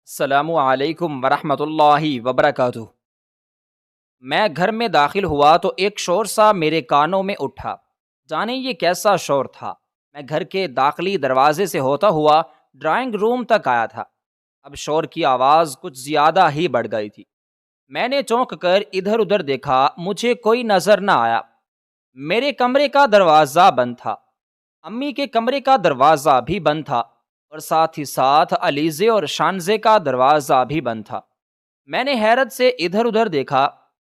السلام علیکم ورحمۃ اللہ وبرکاتہ۔ میں گھر میں داخل ہوا تو ایک شور سا میرے کانوں میں اٹھا۔ جانے یہ کیسا شور تھا؟ میں گھر کے داخلی دروازے سے ہوتا ہوا ڈرائنگ روم تک آیا تھا۔ اب شور کی آواز کچھ زیادہ ہی بڑھ گئی تھی۔ میں نے چونک کر ادھر ادھر دیکھا، مجھے کوئی نظر نہ آیا۔ میرے کمرے کا دروازہ بند تھا، امی کے کمرے کا دروازہ بھی بند تھا، اور ساتھ ہی ساتھ علیزے اور شانزے کا دروازہ بھی بند تھا۔ میں نے حیرت سے ادھر ادھر دیکھا۔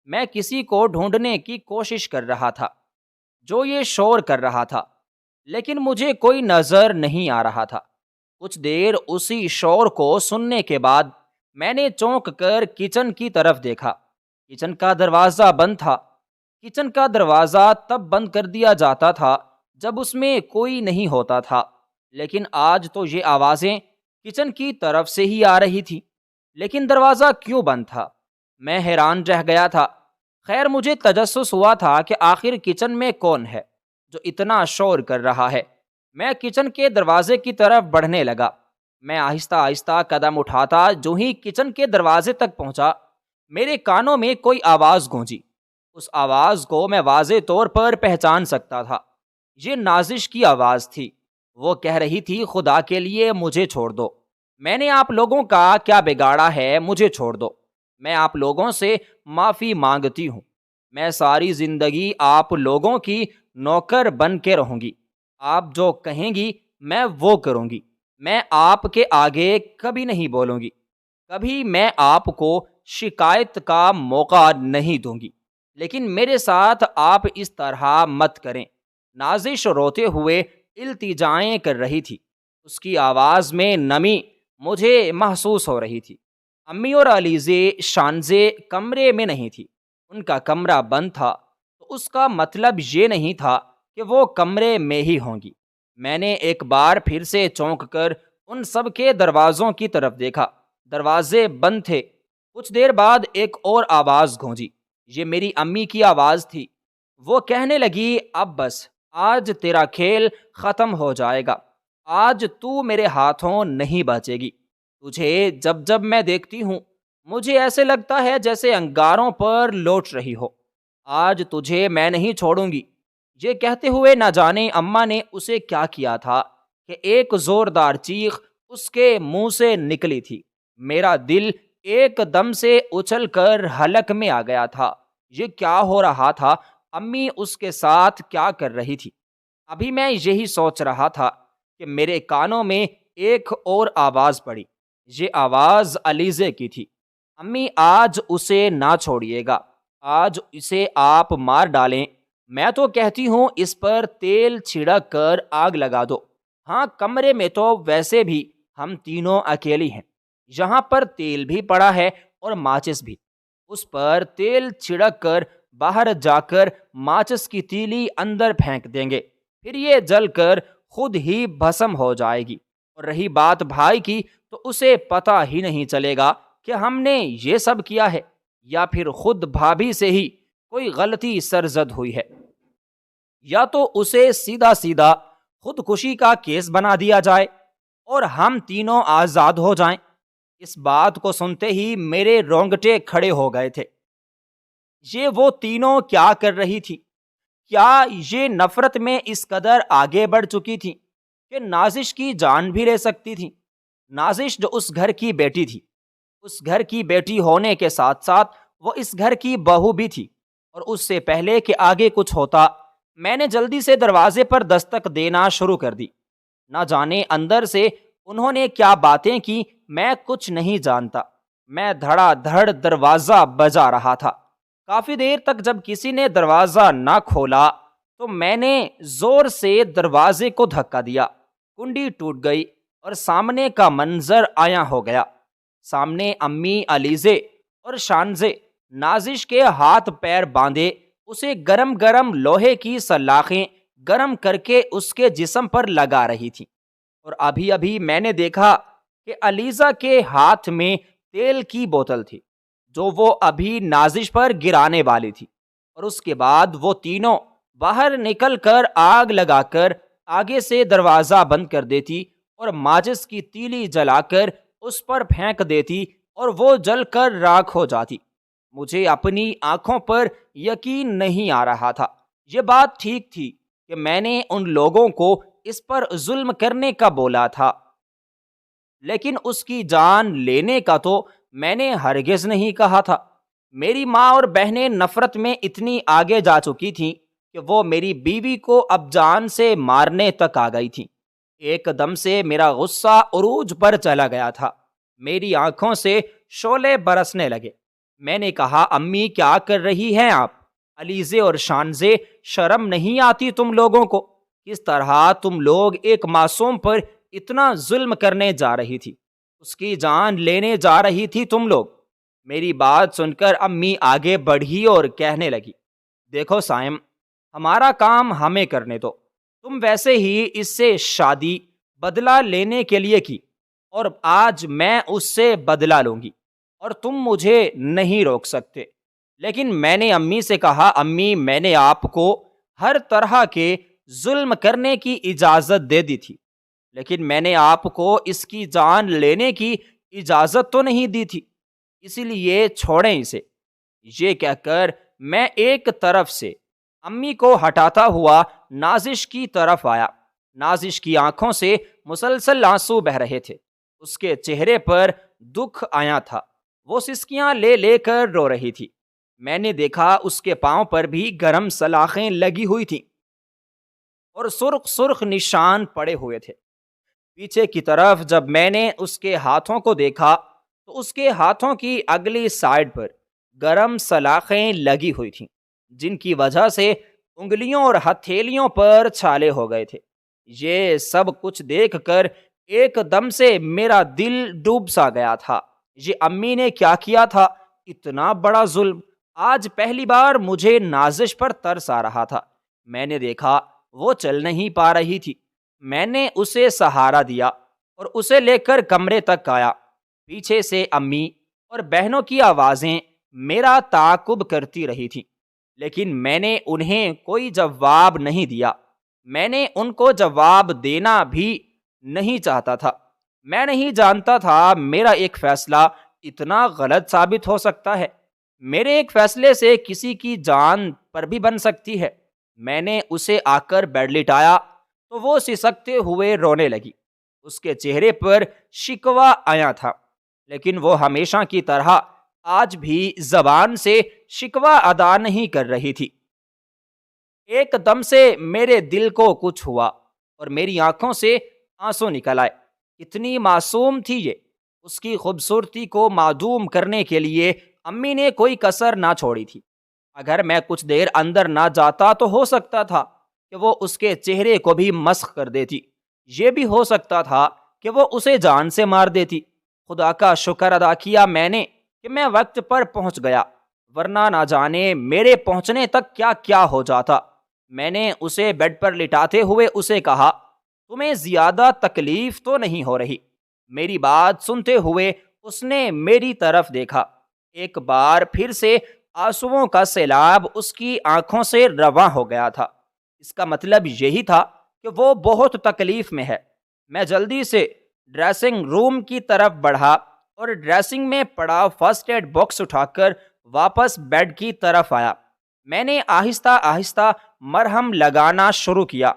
میں کسی کو ڈھونڈنے کی کوشش کر رہا تھا جو یہ شور کر رہا تھا، لیکن مجھے کوئی نظر نہیں آ رہا تھا۔ کچھ دیر اسی شور کو سننے کے بعد میں نے چونک کر کچن کی طرف دیکھا۔ کچن کا دروازہ بند تھا۔ کچن کا دروازہ تب بند کر دیا جاتا تھا جب اس میں کوئی نہیں ہوتا تھا، لیکن آج تو یہ آوازیں کچن کی طرف سے ہی آ رہی تھی، لیکن دروازہ کیوں بند تھا؟ میں حیران رہ گیا تھا۔ خیر، مجھے تجسس ہوا تھا کہ آخر کچن میں کون ہے جو اتنا شور کر رہا ہے۔ میں کچن کے دروازے کی طرف بڑھنے لگا۔ میں آہستہ آہستہ قدم اٹھاتا جو ہی کچن کے دروازے تک پہنچا، میرے کانوں میں کوئی آواز گونجی۔ اس آواز کو میں واضح طور پر پہچان سکتا تھا۔ یہ نازش کی آواز تھی۔ وہ کہہ رہی تھی، خدا کے لیے مجھے چھوڑ دو، میں نے آپ لوگوں کا کیا بگاڑا ہے، مجھے چھوڑ دو، میں آپ لوگوں سے معافی مانگتی ہوں، میں ساری زندگی آپ لوگوں کی نوکر بن کے رہوں گی، آپ جو کہیں گی میں وہ کروں گی، میں آپ کے آگے کبھی نہیں بولوں گی، کبھی میں آپ کو شکایت کا موقع نہیں دوں گی، لیکن میرے ساتھ آپ اس طرح مت کریں۔ نازش روتے ہوئے التجائیں کر رہی تھی۔ اس کی آواز میں نمی مجھے محسوس ہو رہی تھی۔ امی اور علیزے شانزے کمرے میں نہیں تھی، ان کا کمرہ بند تھا، تو اس کا مطلب یہ نہیں تھا کہ وہ کمرے میں ہی ہوں گی۔ میں نے ایک بار پھر سے چونک کر ان سب کے دروازوں کی طرف دیکھا، دروازے بند تھے۔ کچھ دیر بعد ایک اور آواز گونجی۔ یہ میری امی کی آواز تھی۔ وہ کہنے لگی، اب بس، آج تیرا کھیل ختم ہو جائے گا، آج تو میرے ہاتھوں نہیں بچے گی۔ تجھے جب جب میں دیکھتی ہوں مجھے ایسے لگتا ہے جیسے انگاروں پر لوٹ رہی ہو۔ آج تجھے میں نہیں چھوڑوں گی۔ یہ کہتے ہوئے نہ جانے اماں نے اسے کیا کیا تھا کہ ایک زوردار چیخ اس کے منہ سے نکلی تھی۔ میرا دل ایک دم سے اچھل کر حلق میں آ گیا تھا۔ یہ کیا ہو رہا تھا؟ امی اس کے ساتھ کیا کر رہی تھی؟ ابھی میں یہی سوچ رہا تھا کہ میرے کانوں میں ایک اور آواز پڑی۔ یہ آواز علیزے کی تھی۔ امی، آج اسے نہ چھوڑیے گا، آج اسے آپ مار ڈالیں، میں تو کہتی ہوں اس پر تیل چھڑک کر آگ لگا دو۔ ہاں، کمرے میں تو ویسے بھی ہم تینوں اکیلی ہیں، یہاں پر تیل بھی پڑا ہے اور ماچس بھی، اس پر تیل چھڑک کر باہر جا کر ماچس کی تیلی اندر پھینک دیں گے، پھر یہ جل کر خود ہی بھسم ہو جائے گی، اور رہی بات بھائی کی تو اسے پتہ ہی نہیں چلے گا کہ ہم نے یہ سب کیا ہے، یا پھر خود بھابھی سے ہی کوئی غلطی سرزد ہوئی ہے، یا تو اسے سیدھا سیدھا خودکشی کا کیس بنا دیا جائے اور ہم تینوں آزاد ہو جائیں۔ اس بات کو سنتے ہی میرے رونگٹے کھڑے ہو گئے تھے۔ یہ وہ تینوں کیا کر رہی تھی؟ کیا یہ نفرت میں اس قدر آگے بڑھ چکی تھی کہ نازش کی جان بھی لے سکتی تھی؟ نازش جو اس گھر کی بیٹی تھی، اس گھر کی بیٹی ہونے کے ساتھ ساتھ وہ اس گھر کی بہو بھی تھی، اور اس سے پہلے کہ آگے کچھ ہوتا میں نے جلدی سے دروازے پر دستک دینا شروع کر دی۔ نہ جانے اندر سے انہوں نے کیا باتیں کی، میں کچھ نہیں جانتا۔ میں دھڑا دھڑ دروازہ بجا رہا تھا۔ کافی دیر تک جب کسی نے دروازہ نہ کھولا تو میں نے زور سے دروازے کو دھکا دیا۔ کنڈی ٹوٹ گئی اور سامنے کا منظر عیاں ہو گیا۔ سامنے امی، علیزے اور شانزے نازش کے ہاتھ پیر باندھے اسے گرم گرم لوہے کی سلاخیں گرم کر کے اس کے جسم پر لگا رہی تھی، اور ابھی ابھی میں نے دیکھا کہ علیزہ کے ہاتھ میں تیل کی بوتل تھی جو وہ ابھی نازش پر گرانے والی تھی، اور اس کے بعد وہ تینوں باہر نکل کر آگ لگا کر آگے سے دروازہ بند کر دیتی اور ماچس کی تیلی جلا کر اس پر پھینک دیتی اور وہ جل کر راکھ ہو جاتی۔ مجھے اپنی آنکھوں پر یقین نہیں آ رہا تھا۔ یہ بات ٹھیک تھی کہ میں نے ان لوگوں کو اس پر ظلم کرنے کا بولا تھا، لیکن اس کی جان لینے کا تو میں نے ہرگز نہیں کہا تھا۔ میری ماں اور بہنیں نفرت میں اتنی آگے جا چکی تھیں کہ وہ میری بیوی کو اب جان سے مارنے تک آ گئی تھیں۔ ایک دم سے میرا غصہ عروج پر چلا گیا تھا، میری آنکھوں سے شعلے برسنے لگے۔ میں نے کہا، امی کیا کر رہی ہیں آپ؟ علیزے اور شانزے، شرم نہیں آتی تم لوگوں کو؟ کس طرح تم لوگ ایک معصوم پر اتنا ظلم کرنے جا رہی تھی؟ اس کی جان لینے جا رہی تھی تم لوگ۔ میری بات سن کر امی آگے بڑھی اور کہنے لگی، دیکھو سائم، ہمارا کام ہمیں کرنے دو۔ تم ویسے ہی اس سے شادی بدلہ لینے کے لیے کی، اور آج میں اس سے بدلہ لوں گی، اور تم مجھے نہیں روک سکتے۔ لیکن میں نے امی سے کہا، امی میں نے آپ کو ہر طرح کے ظلم کرنے کی اجازت دے دی تھی، لیکن میں نے آپ کو اس کی جان لینے کی اجازت تو نہیں دی تھی، اسی لیے چھوڑیں اسے۔ یہ کہہ کر میں ایک طرف سے امی کو ہٹاتا ہوا نازش کی طرف آیا۔ نازش کی آنکھوں سے مسلسل آنسو بہہ رہے تھے، اس کے چہرے پر دکھ آیا تھا، وہ سسکیاں لے لے کر رو رہی تھی۔ میں نے دیکھا اس کے پاؤں پر بھی گرم سلاخیں لگی ہوئی تھیں اور سرخ سرخ نشان پڑے ہوئے تھے۔ پیچھے کی طرف جب میں نے اس کے ہاتھوں کو دیکھا تو اس کے ہاتھوں کی اگلی سائڈ پر گرم سلاخیں لگی ہوئی تھیں، جن کی وجہ سے انگلیوں اور ہتھیلیوں پر چھالے ہو گئے تھے۔ یہ سب کچھ دیکھ کر ایک دم سے میرا دل ڈوب سا گیا تھا۔ یہ امی نے کیا کیا تھا؟ اتنا بڑا ظلم! آج پہلی بار مجھے نازش پر ترس آ رہا تھا۔ میں نے دیکھا وہ چل نہیں پا رہی تھی۔ میں نے اسے سہارا دیا اور اسے لے کر کمرے تک آیا۔ پیچھے سے امی اور بہنوں کی آوازیں میرا تعاقب کرتی رہی تھیں، لیکن میں نے انہیں کوئی جواب نہیں دیا۔ میں نے ان کو جواب دینا بھی نہیں چاہتا تھا۔ میں نہیں جانتا تھا میرا ایک فیصلہ اتنا غلط ثابت ہو سکتا ہے، میرے ایک فیصلے سے کسی کی جان پر بھی بن سکتی ہے۔ میں نے اسے آ کر بیڈ لٹایا تو وہ سسکتے ہوئے رونے لگی۔ اس کے چہرے پر شکوہ آیا تھا، لیکن وہ ہمیشہ کی طرح آج بھی زبان سے شکوہ ادا نہیں کر رہی تھی۔ ایک دم سے میرے دل کو کچھ ہوا اور میری آنکھوں سے آنسو نکل آئے۔ کتنی معصوم تھی یہ! اس کی خوبصورتی کو معدوم کرنے کے لیے امی نے کوئی کسر نہ چھوڑی تھی۔ اگر میں کچھ دیر اندر نہ جاتا تو ہو سکتا تھا کہ وہ اس کے چہرے کو بھی مسخ کر دیتی۔ یہ بھی ہو سکتا تھا کہ وہ اسے جان سے مار دیتی۔ خدا کا شکر ادا کیا میں نے کہ میں وقت پر پہنچ گیا، ورنہ نہ جانے میرے پہنچنے تک کیا کیا ہو جاتا۔ میں نے اسے بیڈ پر لٹاتے ہوئے اسے کہا، تمہیں زیادہ تکلیف تو نہیں ہو رہی؟ میری بات سنتے ہوئے اس نے میری طرف دیکھا۔ ایک بار پھر سے آنسوؤں کا سیلاب اس کی آنکھوں سے رواں ہو گیا تھا۔ اس کا مطلب یہی تھا کہ وہ بہت تکلیف میں ہے۔ میں جلدی سے ڈریسنگ روم کی طرف بڑھا اور ڈریسنگ میں پڑا فرسٹ ایڈ باکس اٹھا کر واپس بیڈ کی طرف آیا۔ میں نے آہستہ آہستہ مرہم لگانا شروع کیا۔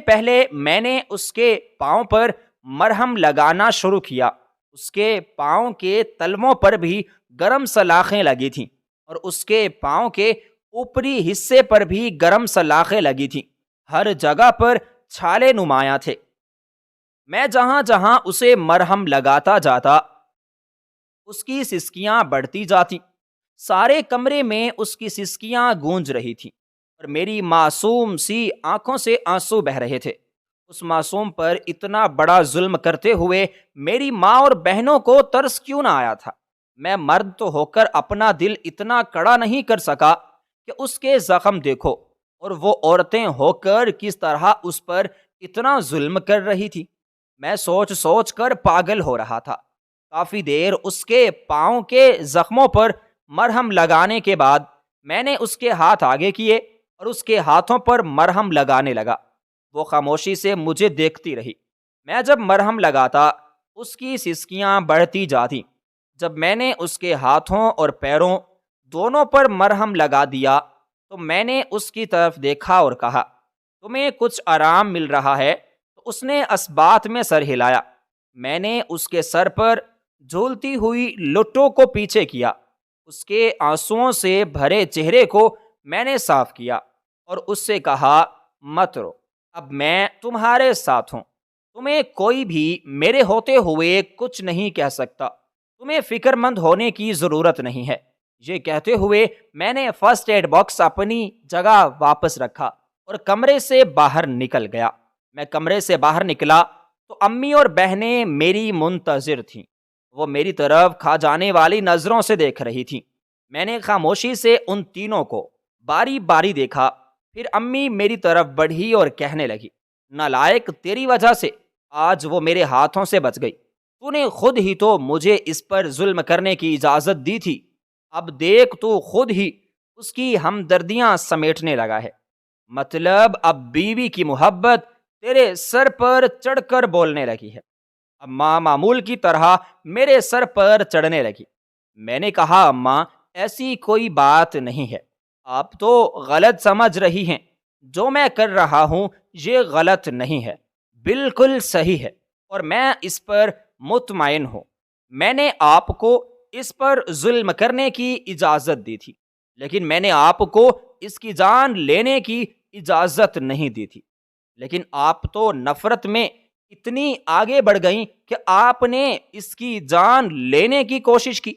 پہلے میں نے اس کے پاؤں پر مرہم لگانا شروع کیا۔ اس کے پاؤں کے تلووں پر بھی گرم سلاخیں لگی تھیں اور اس کے پاؤں کے اوپری حصے پر بھی گرم سلاخیں لگی تھیں۔ ہر جگہ پر چھالے نمایاں تھے۔ میں جہاں جہاں اسے مرہم لگاتا جاتا اس کی سسکیاں بڑھتی جاتی۔ سارے کمرے میں اس کی سسکیاں گونج رہی تھیں اور میری معصوم سی آنکھوں سے آنسو بہہ رہے تھے۔ اس معصوم پر اتنا بڑا ظلم کرتے ہوئے میری ماں اور بہنوں کو ترس کیوں نہ آیا تھا؟ میں مرد تو ہو کر اپنا دل اتنا کڑا نہیں کر سکا کہ اس کے زخم دیکھو، اور وہ عورتیں ہو کر کس طرح اس پر اتنا ظلم کر رہی تھی۔ میں سوچ سوچ کر پاگل ہو رہا تھا۔ کافی دیر اس کے پاؤں کے زخموں پر مرہم لگانے کے بعد میں نے اس کے ہاتھ آگے کیے اور اس کے ہاتھوں پر مرہم لگانے لگا۔ وہ خاموشی سے مجھے دیکھتی رہی۔ میں جب مرہم لگاتا اس کی سسکیاں بڑھتی جاتی۔ جب میں نے اس کے ہاتھوں اور پیروں دونوں پر مرہم لگا دیا تو میں نے اس کی طرف دیکھا اور کہا، تمہیں کچھ آرام مل رہا ہے؟ تو اس نے اسبات میں سر ہلایا۔ میں نے اس کے سر پر جھولتی ہوئی لٹوں کو پیچھے کیا، اس کے آنسوؤں سے بھرے چہرے کو میں نے صاف کیا اور اس سے کہا، مت رو، اب میں تمہارے ساتھ ہوں، تمہیں کوئی بھی میرے ہوتے ہوئے کچھ نہیں کہہ سکتا، تمہیں فکر مند ہونے کی ضرورت نہیں ہے۔ یہ کہتے ہوئے میں نے فرسٹ ایڈ باکس اپنی جگہ واپس رکھا اور کمرے سے باہر نکل گیا۔ میں کمرے سے باہر نکلا تو امی اور بہنیں میری منتظر تھیں۔ وہ میری طرف کھا جانے والی نظروں سے دیکھ رہی تھیں۔ میں نے خاموشی سے ان تینوں کو باری باری دیکھا، پھر امی میری طرف بڑھی اور کہنے لگی، نالائق، تیری وجہ سے آج وہ میرے ہاتھوں سے بچ گئی۔ تو نے خود ہی تو مجھے اس پر ظلم کرنے کی اجازت دی تھی، اب دیکھ تو خود ہی اس کی ہمدردیاں سمیٹنے لگا ہے۔ مطلب اب بیوی کی محبت تیرے سر پر چڑھ کر بولنے لگی ہے۔ اب ماں معمول کی طرح میرے سر پر چڑھنے لگی۔ میں نے کہا، اماں، ایسی کوئی بات نہیں ہے، آپ تو غلط سمجھ رہی ہیں، جو میں کر رہا ہوں یہ غلط نہیں ہے، بالکل صحیح ہے اور میں اس پر مطمئن ہوں۔ میں نے آپ کو اس پر ظلم کرنے کی اجازت دی تھی، لیکن میں نے آپ کو اس کی جان لینے کی اجازت نہیں دی تھی، لیکن آپ تو نفرت میں اتنی آگے بڑھ گئیں کہ آپ نے اس کی جان لینے کی کوشش کی۔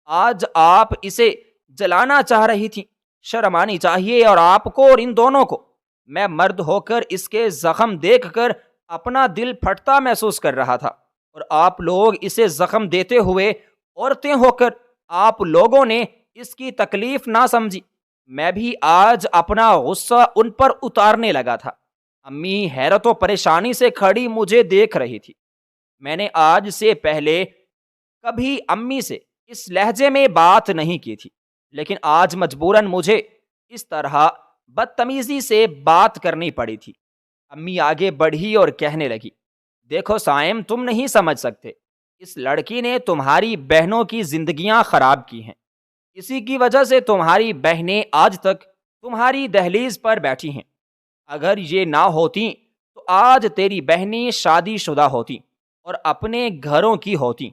آج آپ اسے جلانا چاہ رہی تھی، شرم آنی چاہیے اور آپ کو اور ان دونوں کو۔ میں مرد ہو کر اس کے زخم دیکھ کر اپنا دل پھٹتا محسوس کر رہا تھا، اور آپ لوگ اسے زخم دیتے ہوئے عورتیں ہو کر آپ لوگوں نے اس کی تکلیف نہ سمجھی۔ میں بھی آج اپنا غصہ ان پر اتارنے لگا تھا۔ امی حیرت و پریشانی سے کھڑی مجھے دیکھ رہی تھی۔ میں نے آج سے پہلے کبھی امی سے اس لہجے میں بات نہیں کی تھی، لیکن آج مجبوراً مجھے اس طرح بدتمیزی سے بات کرنی پڑی تھی۔ امی آگے بڑھی اور کہنے لگی، دیکھو صائم، تم نہیں سمجھ سکتے، اس لڑکی نے تمہاری بہنوں کی زندگیاں خراب کی ہیں، اسی کی وجہ سے تمہاری بہنیں آج تک تمہاری دہلیز پر بیٹھی ہیں۔ اگر یہ نہ ہوتی تو آج تیری بہنیں شادی شدہ ہوتی اور اپنے گھروں کی ہوتی،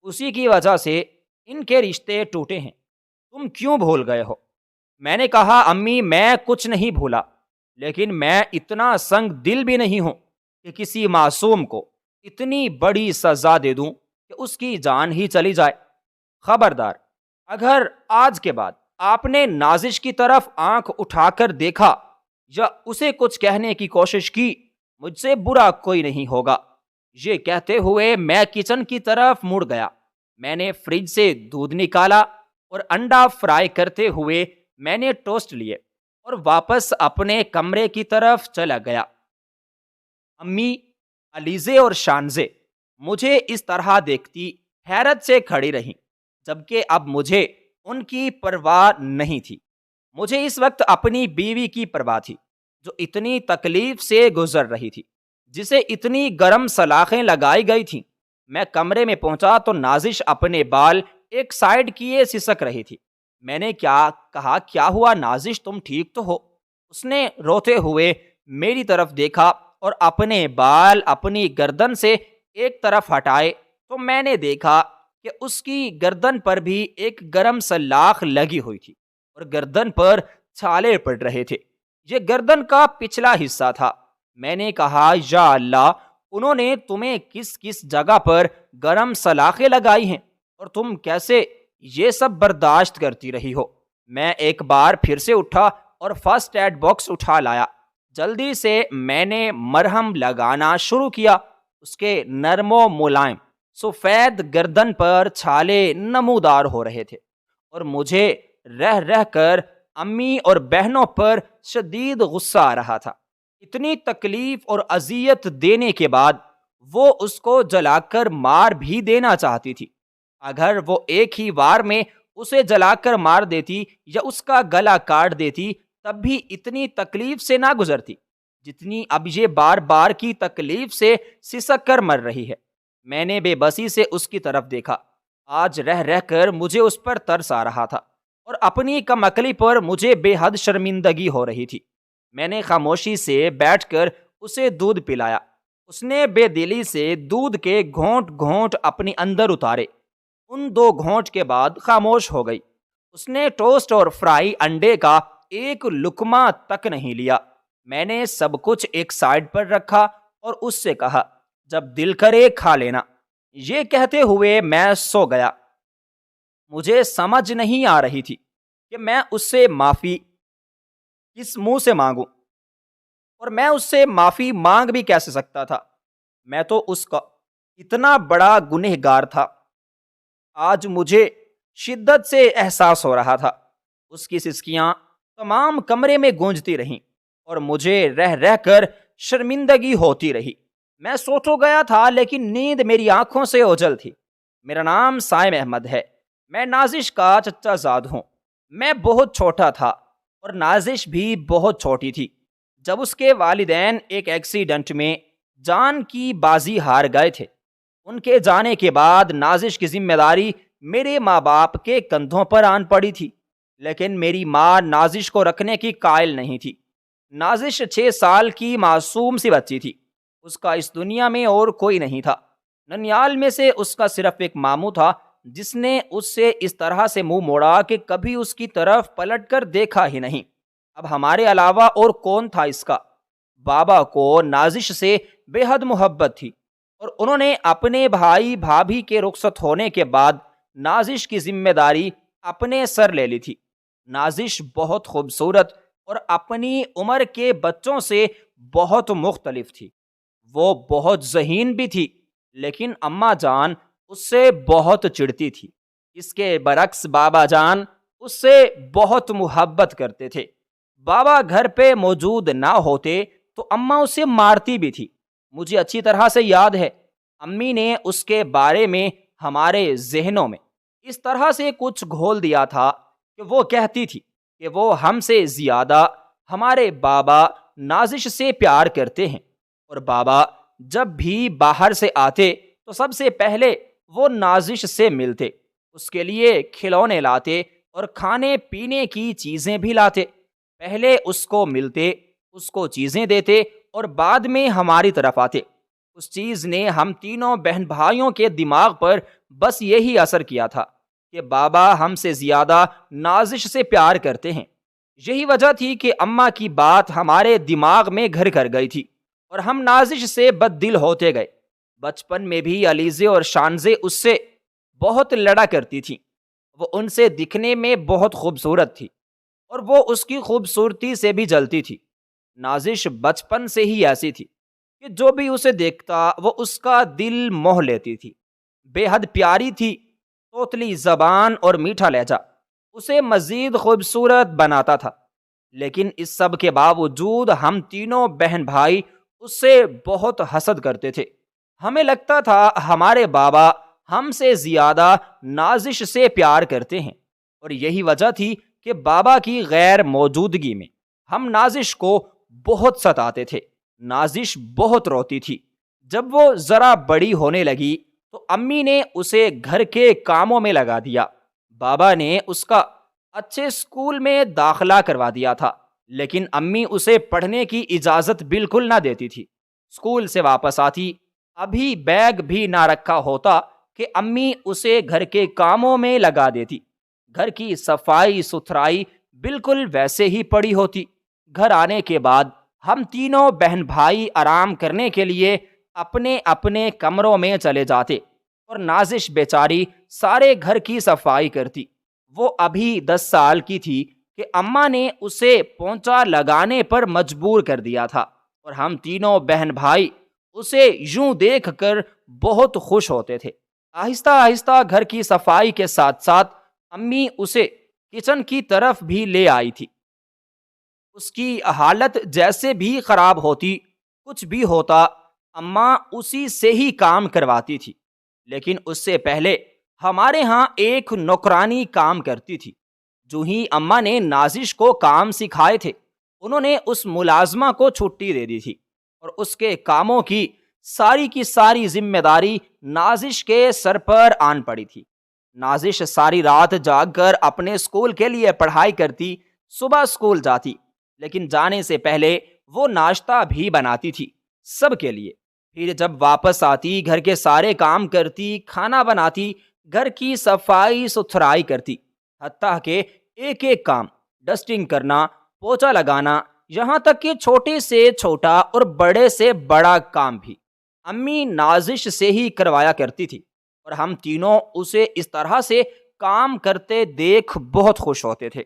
اسی کی وجہ سے ان کے رشتے ٹوٹے ہیں، تم کیوں بھول گئے ہو؟ میں نے کہا، امی، میں کچھ نہیں بھولا، لیکن میں اتنا سنگ دل بھی نہیں ہوں کہ کسی معصوم کو اتنی بڑی سزا دے دوں کہ اس کی جان ہی چلی جائے۔ خبردار، اگر آج کے بعد آپ نے نازش کی طرف آنکھ اٹھا کر دیکھا یا اسے کچھ کہنے کی کوشش کی، مجھ سے برا کوئی نہیں ہوگا۔ یہ کہتے ہوئے میں کچن کی طرف مڑ گیا۔ میں نے فریج سے دودھ نکالا اور انڈا فرائی کرتے ہوئے میں نے ٹوسٹ لیے اور واپس اپنے کمرے کی طرف چلا گیا۔ امی، علیزے اور شانزے مجھے اس طرح دیکھتی حیرت سے کھڑی رہیں، جبکہ اب مجھے ان کی پرواہ نہیں تھی۔ مجھے اس وقت اپنی بیوی کی پرواہ تھی، جو اتنی تکلیف سے گزر رہی تھی، جسے اتنی گرم سلاخیں لگائی گئی تھیں۔ میں کمرے میں پہنچا تو نازش اپنے بال ایک سائیڈ کیے سسک رہی تھی۔ میں نے کہا، کیا ہوا نازش، تم ٹھیک تو ہو؟ اس نے روتے ہوئے میری طرف دیکھا اور اپنے بال اپنی گردن سے ایک طرف ہٹائے تو میں نے دیکھا کہ اس کی گردن پر بھی ایک گرم سلاخ لگی ہوئی تھی اور گردن پر چھالے پڑ رہے تھے۔ یہ گردن کا پچھلا حصہ تھا۔ میں نے کہا، یا اللہ، انہوں نے تمہیں کس کس جگہ پر گرم سلاخیں لگائی ہیں اور تم کیسے یہ سب برداشت کرتی رہی ہو؟ میں ایک بار پھر سے اٹھا اور فرسٹ ایڈ باکس اٹھا لایا۔ جلدی سے میں نے مرہم لگانا شروع کیا۔ اس کے نرم و ملائم سفید گردن پر چھالے نمودار ہو رہے تھے اور مجھے رہ رہ کر امی اور بہنوں پر شدید غصہ آ رہا تھا۔ اتنی تکلیف اور اذیت دینے کے بعد وہ اس کو جلا کر مار بھی دینا چاہتی تھی۔ اگر وہ ایک ہی وار میں اسے جلا کر مار دیتی یا اس کا گلا کاٹ دیتی، تب بھی اتنی تکلیف سے نہ گزرتی جتنی اب یہ بار بار کی تکلیف سے سسک کر مر رہی ہے۔ میں نے بے بسی سے اس کی طرف دیکھا۔ آج رہ رہ کر مجھے اس پر ترس آ رہا تھا اور اپنی کم عقلی پر مجھے بے حد شرمندگی ہو رہی تھی۔ میں نے خاموشی سے بیٹھ کر اسے دودھ پلایا۔ اس نے بے دلی سے دودھ کے گھونٹ گھونٹ اپنے اندر اتارے۔ ان 2 گھونٹ کے بعد خاموش ہو گئی۔ اس نے ٹوسٹ اور فرائی انڈے کا ایک لقمہ تک نہیں لیا۔ میں نے سب کچھ ایک سائڈ پر رکھا اور اس سے کہا، جب دل کرے کھا لینا۔ یہ کہتے ہوئے میں سو گیا۔ مجھے سمجھ نہیں آ رہی تھی کہ میں اس سے معافی کس منہ سے مانگوں، اور میں اس سے معافی مانگ بھی کیسے سکتا تھا؟ میں تو اس کا اتنا بڑا گنہگار تھا۔ آج مجھے شدت سے احساس ہو رہا تھا۔ اس کی سسکیاں تمام کمرے میں گونجتی رہیں اور مجھے رہ رہ کر شرمندگی ہوتی رہی۔ میں سو تو گیا تھا لیکن نیند میری آنکھوں سے اوجھل تھی۔ میرا نام سائم احمد ہے۔ میں نازش کا چچا زاد ہوں۔ میں بہت چھوٹا تھا اور نازش بھی بہت چھوٹی تھی جب اس کے والدین ایک ایکسیڈنٹ میں جان کی بازی ہار گئے تھے۔ ان کے جانے کے بعد نازش کی ذمہ داری میرے ماں باپ کے کندھوں پر آن پڑی تھی، لیکن میری ماں نازش کو رکھنے کی قائل نہیں تھی۔ نازش 6 سال کی معصوم سی بچی تھی۔ اس کا اس دنیا میں اور کوئی نہیں تھا۔ ننیال میں سے اس کا صرف ایک ماموں تھا جس نے اس سے اس طرح سے منہ موڑا کہ کبھی اس کی طرف پلٹ کر دیکھا ہی نہیں۔ اب ہمارے علاوہ اور کون تھا اس کا؟ بابا کو نازش سے بے حد محبت تھی اور انہوں نے اپنے بھائی بھابھی کے رخصت ہونے کے بعد نازش کی ذمہ داری اپنے سر لے لی تھی۔ نازش بہت خوبصورت اور اپنی عمر کے بچوں سے بہت مختلف تھی۔ وہ بہت ذہین بھی تھی، لیکن اماں جان اس سے بہت چڑھتی تھی۔ اس کے برعکس بابا جان اس سے بہت محبت کرتے تھے۔ بابا گھر پہ موجود نہ ہوتے تو اماں اسے مارتی بھی تھی۔ مجھے اچھی طرح سے یاد ہے امی نے اس کے بارے میں ہمارے ذہنوں میں اس طرح سے کچھ گھول دیا تھا کہ وہ کہتی تھی کہ وہ ہم سے زیادہ ہمارے بابا نازش سے پیار کرتے ہیں، اور بابا جب بھی باہر سے آتے تو سب سے پہلے وہ نازش سے ملتے، اس کے لیے کھلونے لاتے اور کھانے پینے کی چیزیں بھی لاتے۔ پہلے اس کو ملتے، اس کو چیزیں دیتے اور بعد میں ہماری طرف آتے۔ اس چیز نے ہم تینوں بہن بھائیوں کے دماغ پر بس یہی اثر کیا تھا کہ بابا ہم سے زیادہ نازش سے پیار کرتے ہیں۔ یہی وجہ تھی کہ اماں کی بات ہمارے دماغ میں گھر کر گئی تھی اور ہم نازش سے بد دل ہوتے گئے۔ بچپن میں بھی علیزے اور شانزے اس سے بہت لڑا کرتی تھیں۔ وہ ان سے دکھنے میں بہت خوبصورت تھی اور وہ اس کی خوبصورتی سے بھی جلتی تھی۔ نازش بچپن سے ہی ایسی تھی کہ جو بھی اسے دیکھتا وہ اس کا دل موہ لیتی تھی۔ بے حد پیاری تھی۔ توتلی زبان اور میٹھا لہجہ اسے مزید خوبصورت بناتا تھا، لیکن اس سب کے باوجود ہم تینوں بہن بھائی اس سے بہت حسد کرتے تھے۔ ہمیں لگتا تھا ہمارے بابا ہم سے زیادہ نازش سے پیار کرتے ہیں، اور یہی وجہ تھی کہ بابا کی غیر موجودگی میں ہم نازش کو بہت ستاتے تھے۔ نازش بہت روتی تھی۔ جب وہ ذرا بڑی ہونے لگی تو امی نے اسے گھر کے کاموں میں لگا دیا۔ بابا نے اس کا اچھے اسکول میں داخلہ کروا دیا تھا، لیکن امی اسے پڑھنے کی اجازت بالکل نہ دیتی تھی۔ اسکول سے واپس آتی، ابھی بیگ بھی نہ رکھا ہوتا کہ امی اسے گھر کے کاموں میں لگا دیتی۔ گھر کی صفائی ستھرائی بالکل ویسے ہی پڑی ہوتی۔ گھر آنے کے بعد ہم تینوں بہن بھائی آرام کرنے کے لیے اپنے اپنے کمروں میں چلے جاتے اور نازش بیچاری سارے گھر کی صفائی کرتی۔ وہ ابھی 10 سال کی تھی کہ اماں نے اسے پونچا لگانے پر مجبور کر دیا تھا، اور ہم تینوں بہن بھائی اسے یوں دیکھ کر بہت خوش ہوتے تھے۔ آہستہ آہستہ گھر کی صفائی کے ساتھ ساتھ امی اسے کچن کی طرف بھی لے آئی تھی۔ اس کی حالت جیسے بھی خراب ہوتی، کچھ بھی ہوتا، اماں اسی سے ہی کام کرواتی تھی۔ لیکن اس سے پہلے ہمارے ہاں ایک نوکرانی کام کرتی تھی۔ جو ہی اماں نے نازش کو کام سکھائے تھے، انہوں نے اس ملازمہ کو چھٹی دے دی تھی اور اس کے کاموں کی ساری کی ساری ذمہ داری نازش کے سر پر آن پڑی تھی۔ نازش ساری رات جاگ کر اپنے اسکول کے لیے پڑھائی کرتی، صبح اسکول جاتی، لیکن جانے سے پہلے وہ ناشتہ بھی بناتی تھی سب کے لیے۔ پھر جب واپس آتی گھر کے سارے کام کرتی، کھانا بناتی، گھر کی صفائی ستھرائی کرتی، حتیٰ کہ ایک ایک کام، ڈسٹنگ کرنا، پوچھا لگانا، یہاں تک کہ چھوٹے سے چھوٹا اور بڑے سے بڑا کام بھی امی نازش سے ہی کروایا کرتی تھی، اور ہم تینوں اسے اس طرح سے کام کرتے دیکھ بہت خوش ہوتے تھے۔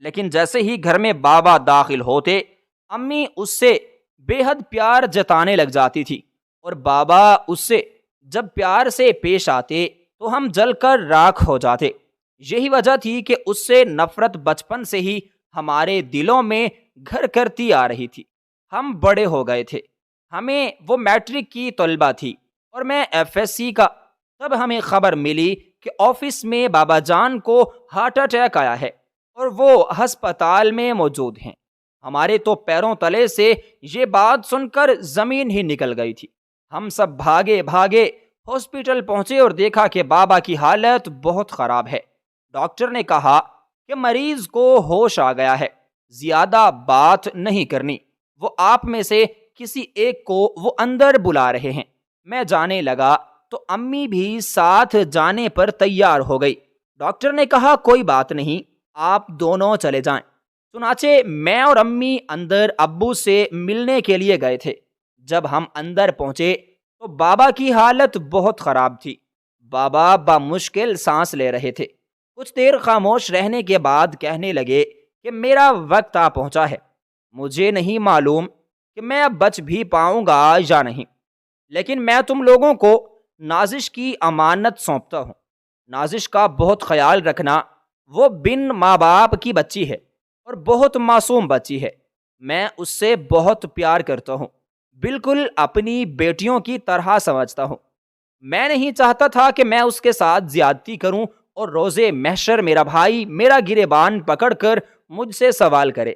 لیکن جیسے ہی گھر میں بابا داخل ہوتے، امی اس سے بے حد پیار جتانے لگ جاتی تھی، اور بابا اس سے جب پیار سے پیش آتے تو ہم جل کر راکھ ہو جاتے۔ یہی وجہ تھی کہ اس سے نفرت بچپن سے ہی ہمارے دلوں میں گھر کرتی آ رہی تھی۔ ہم بڑے ہو گئے تھے، ہمیں وہ میٹرک کی طلبہ تھی اور میں ایف ایس سی کا۔ تب ہمیں خبر ملی کہ آفس میں بابا جان کو ہارٹ اٹیک آیا ہے اور وہ ہسپتال میں موجود ہیں۔ ہمارے تو پیروں تلے سے یہ بات سن کر زمین ہی نکل گئی تھی۔ ہم سب بھاگے بھاگے ہاسپٹل پہنچے اور دیکھا کہ بابا کی حالت بہت خراب ہے۔ ڈاکٹر نے کہا کہ مریض کو ہوش آ گیا ہے، زیادہ بات نہیں کرنی، وہ آپ میں سے کسی ایک کو وہ اندر بلا رہے ہیں۔ میں جانے لگا تو امی بھی ساتھ جانے پر تیار ہو گئی۔ ڈاکٹر نے کہا کوئی بات نہیں، آپ دونوں چلے جائیں۔ چنانچہ میں اور امی اندر ابو سے ملنے کے لیے گئے تھے۔ جب ہم اندر پہنچے تو بابا کی حالت بہت خراب تھی۔ بابا بمشکل سانس لے رہے تھے۔ کچھ دیر خاموش رہنے کے بعد کہنے لگے کہ میرا وقت آ پہنچا ہے، مجھے نہیں معلوم کہ میں اب بچ بھی پاؤں گا یا نہیں، لیکن میں تم لوگوں کو نازش کی امانت سونپتا ہوں۔ نازش کا بہت خیال رکھنا، وہ بن ماں باپ کی بچی ہے اور بہت معصوم بچی ہے۔ میں اس سے بہت پیار کرتا ہوں، بالکل اپنی بیٹیوں کی طرح سمجھتا ہوں۔ میں نہیں چاہتا تھا کہ میں اس کے ساتھ زیادتی کروں اور روز محشر میرا بھائی میرا گریبان پکڑ کر مجھ سے سوال کرے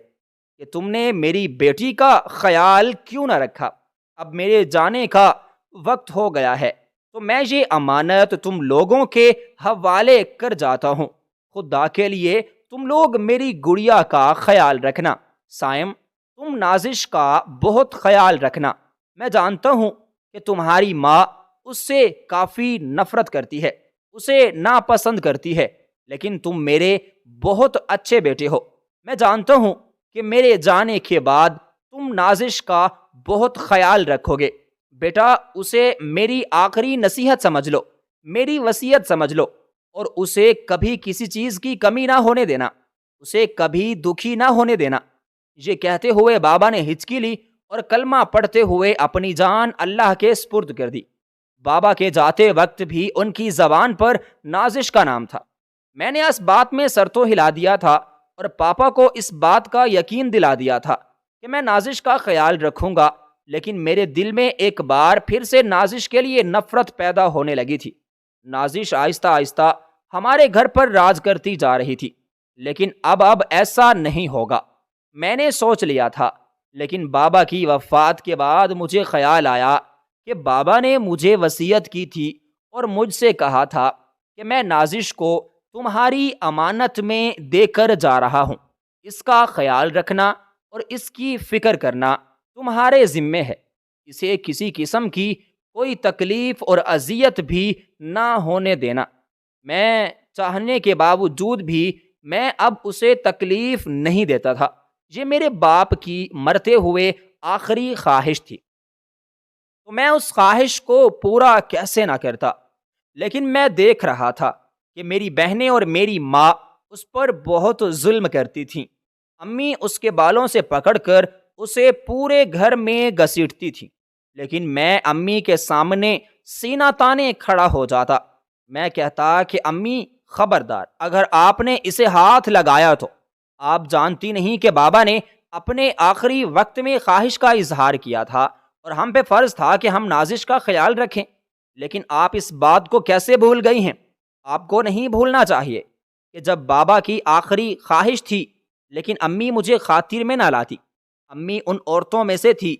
کہ تم نے میری بیٹی کا خیال کیوں نہ رکھا۔ اب میرے جانے کا وقت ہو گیا ہے تو میں یہ امانت تم لوگوں کے حوالے کر جاتا ہوں۔ خدا کے لیے تم لوگ میری گڑیا کا خیال رکھنا۔ سائم، تم نازش کا بہت خیال رکھنا۔ میں جانتا ہوں کہ تمہاری ماں اس سے کافی نفرت کرتی ہے، اسے ناپسند کرتی ہے، لیکن تم میرے بہت اچھے بیٹے ہو۔ میں جانتا ہوں کہ میرے جانے کے بعد تم نازش کا بہت خیال رکھو گے۔ بیٹا، اسے میری آخری نصیحت سمجھ لو، میری وصیت سمجھ لو، اور اسے کبھی کسی چیز کی کمی نہ ہونے دینا، اسے کبھی دکھی نہ ہونے دینا۔ یہ کہتے ہوئے بابا نے ہچکی لی اور کلمہ پڑھتے ہوئے اپنی جان اللہ کے سپرد کر دی۔ بابا کے جاتے وقت بھی ان کی زبان پر نازش کا نام تھا۔ میں نے اس بات میں سر تو ہلا دیا تھا اور پاپا کو اس بات کا یقین دلا دیا تھا کہ میں نازش کا خیال رکھوں گا، لیکن میرے دل میں ایک بار پھر سے نازش کے لیے نفرت پیدا ہونے لگی تھی۔ نازش آہستہ آہستہ ہمارے گھر پر راج کرتی جا رہی تھی، لیکن اب ایسا نہیں ہوگا، میں نے سوچ لیا تھا۔ لیکن بابا کی وفات کے بعد مجھے خیال آیا کہ بابا نے مجھے وصیت کی تھی اور مجھ سے کہا تھا کہ میں نازش کو تمہاری امانت میں دے کر جا رہا ہوں، اس کا خیال رکھنا اور اس کی فکر کرنا تمہارے ذمے ہے، اسے کسی قسم کی کوئی تکلیف اور اذیت بھی نہ ہونے دینا۔ میں چاہنے کے باوجود بھی میں اب اسے تکلیف نہیں دیتا تھا، یہ میرے باپ کی مرتے ہوئے آخری خواہش تھی، تو میں اس خواہش کو پورا کیسے نہ کرتا۔ لیکن میں دیکھ رہا تھا کہ میری بہنیں اور میری ماں اس پر بہت ظلم کرتی تھیں۔ امی اس کے بالوں سے پکڑ کر اسے پورے گھر میں گھسیٹتی تھی، لیکن میں امی کے سامنے سینہ تانے کھڑا ہو جاتا۔ میں کہتا کہ امی خبردار، اگر آپ نے اسے ہاتھ لگایا تو آپ جانتی نہیں کہ بابا نے اپنے آخری وقت میں خواہش کا اظہار کیا تھا اور ہم پہ فرض تھا کہ ہم نازش کا خیال رکھیں، لیکن آپ اس بات کو کیسے بھول گئی ہیں؟ آپ کو نہیں بھولنا چاہیے کہ جب بابا کی آخری خواہش تھی لیکن امی مجھے خاطر میں نہ لاتی۔ امی ان عورتوں میں سے تھی